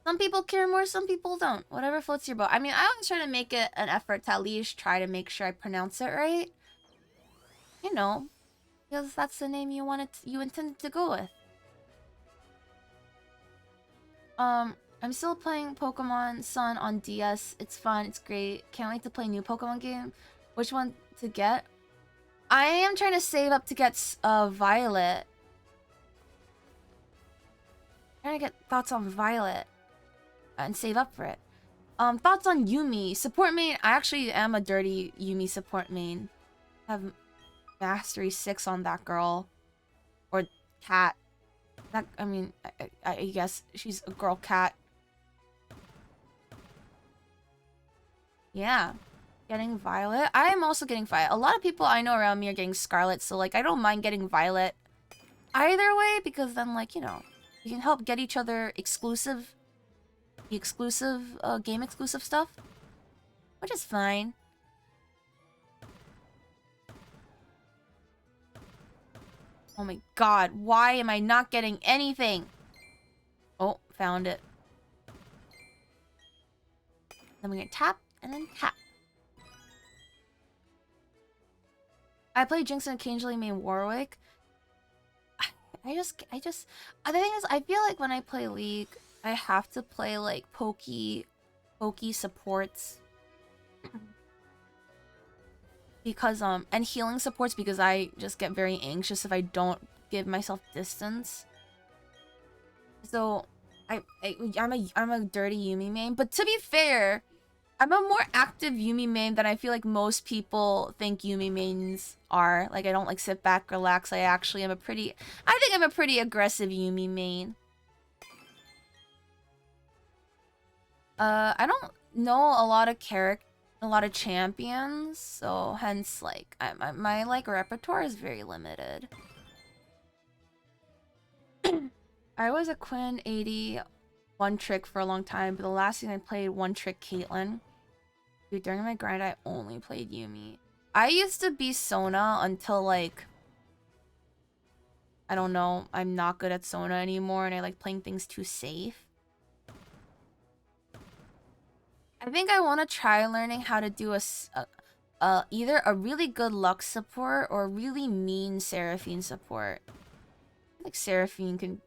Some people care more, some people don't. Whatever floats your boat. I mean, I always try to make it an effort to at least try to make sure I pronounce it right. You know, because that's the name you intended to go with. I'm still playing Pokemon Sun on DS. It's fun, it's great. Can't wait to play a new Pokemon game. Which one to get? I am trying to save up to get Violet. Trying to get thoughts on Violet. And save up for it. Thoughts on Yumi. Support main. I actually am a dirty Yumi support main. I have Mastery 6 on that girl. Or cat. That, I mean, I guess she's a girl cat. Yeah. Getting Violet. I am also getting Violet. A lot of people I know around me are getting Scarlet, so like I don't mind getting Violet either way, because then like, you know, you can help get each other exclusive game exclusive stuff, which is fine. Oh my god, why am I not getting anything? Oh, found it. Then we're gonna tap and then tap. I play Jinx and occasionally main Warwick. I just the thing is, I feel like when I play League, I have to play like pokey supports. Because and healing supports, because I just get very anxious if I don't give myself distance. So I'm a dirty Yumi main, but to be fair, I'm a more active Yumi main than I feel like most people think Yumi mains are. Like, I don't like sit back, relax. I actually am I think I'm a pretty aggressive Yumi main. I don't know a lot of champions, so hence like my like repertoire is very limited. I was a Quinn 80 one trick for a long time, but the last season I played one trick Caitlyn. Dude, during my grind I only played Yumi. I used to be Sona until like, I don't know, I'm not good at Sona anymore and I like playing things too safe. I think I want to try learning how to do either a really good Lux support or a really mean Seraphine support. Like Seraphine can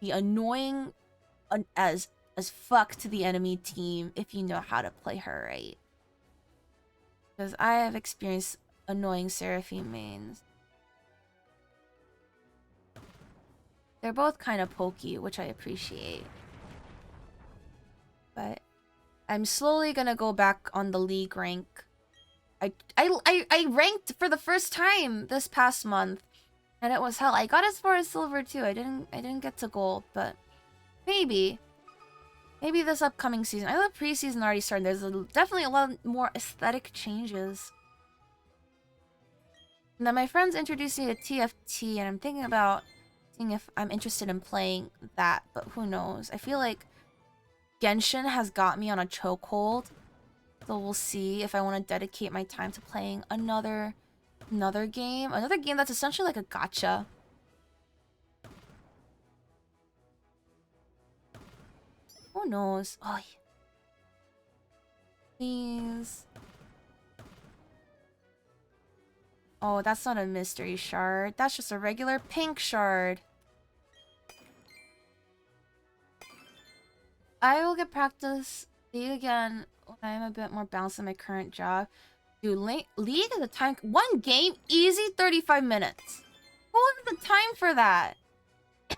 be annoying as fuck to the enemy team if you know how to play her right. Because I have experienced annoying Seraphine mains. They're both kind of pokey, which I appreciate. But I'm slowly gonna go back on the League rank. I ranked for the first time this past month, and it was hell. I got as far as silver too. I didn't get to gold, but maybe this upcoming season. I know the preseason already started. There's definitely a lot more aesthetic changes. And then my friends introduced me to TFT, and I'm thinking about seeing if I'm interested in playing that, but who knows? I feel like Genshin has got me on a chokehold, so we'll see if I want to dedicate my time to playing another game that's essentially like a gacha. Who knows? Oh, yeah. Please. Oh, that's not a mystery shard. That's just a regular pink shard. I will get practice League again when I'm a bit more balanced in my current job. Dude, League at the time, one game, easy 35 minutes. Who has the time for that?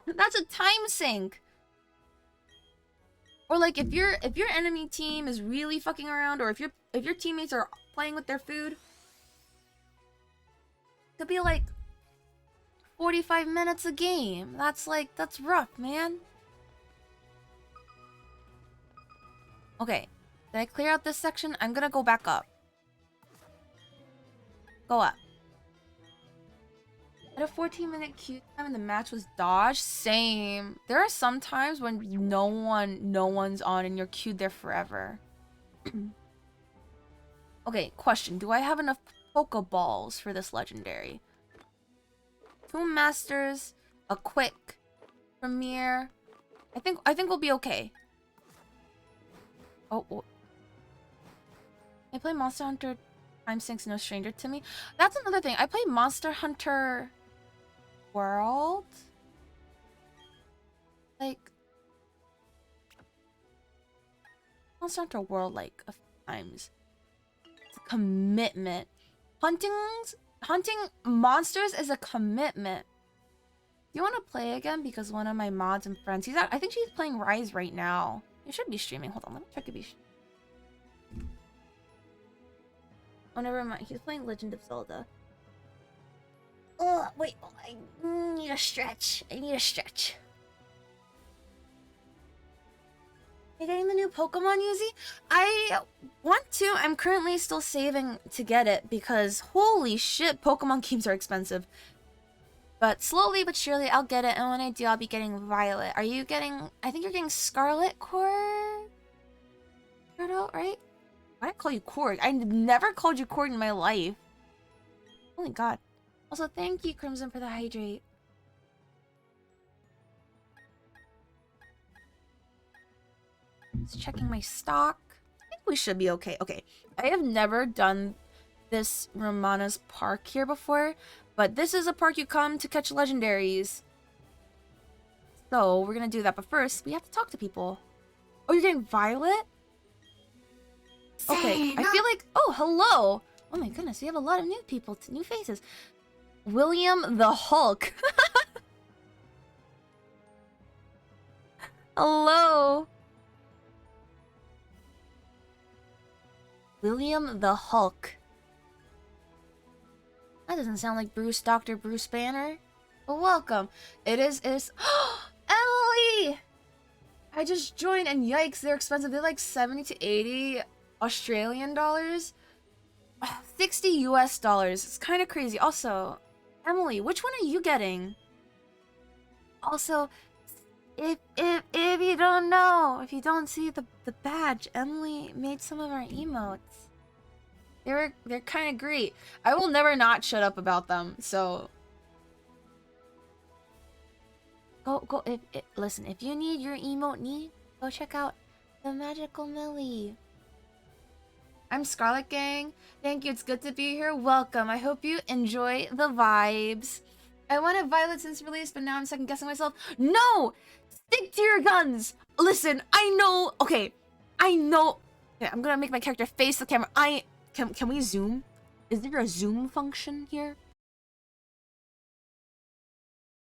That's a time sink. Or like if your enemy team is really fucking around, or if your teammates are playing with their food, it could be like 45 minutes a game. That's rough, man. Okay, did I clear out this section? I'm gonna go back up. Go up. At a 14-minute queue time and the match was dodged. Same. There are some times when no one's on and you're queued there forever. Okay, question. Do I have enough Pokeballs for this legendary? 2 masters, a quick premiere. I think we'll be okay. Oh. I play Monster Hunter Time Sync's no stranger to me. That's another thing. I play Monster Hunter World. Like Monster Hunter World like a few times. It's a commitment. Hunting monsters is a commitment. You want to play again? Because one of my mods and friends, I think she's playing Rise right now. You should be streaming. Hold on, let me check if he's... Oh, never mind. He's playing Legend of Zelda. Oh, wait. Oh, I need a stretch. I need a stretch. Are you getting the new Pokemon, Yuzi? I want to. I'm currently still saving to get it because holy shit, Pokemon games are expensive. But slowly but surely, I'll get it. And when I do, I'll be getting Violet. Are you getting... I think you're getting Scarlet Cord? Right? Why did I call you Cord? I never called you Cord in my life. Oh my god. Also, thank you, Crimson, for the hydrate. Just checking my stock. I think we should be okay. Okay. I have never done this Romana's Park here before, but this is a park you come to catch legendaries. So, we're gonna do that, but first, we have to talk to people. Oh, you're getting Violet? Okay, I feel like... Oh, hello! Oh my goodness, we have a lot of new people, new faces. William the Hulk. Hello! William the Hulk. That doesn't sound like Dr. Bruce Banner. But welcome. It is... Emily! I just joined and yikes, they're expensive. They're like 70 to 80 Australian dollars. 60 US dollars. It's kind of crazy. Also, Emily, which one are you getting? Also, if you don't know, if you don't see the badge, Emily made some of our emotes. They're kind of great. I will never not shut up about them. So go listen, if you need your emote go check out the Magical Millie. I'm Scarlet Gang. Thank you. It's good to be here. Welcome. I hope you enjoy the vibes. I wanted Violet since release, but now I'm second guessing myself. No! Stick to your guns! Listen, I know... Okay, I know... Okay, I'm gonna make my character face the camera. Can we zoom? Is there a zoom function here?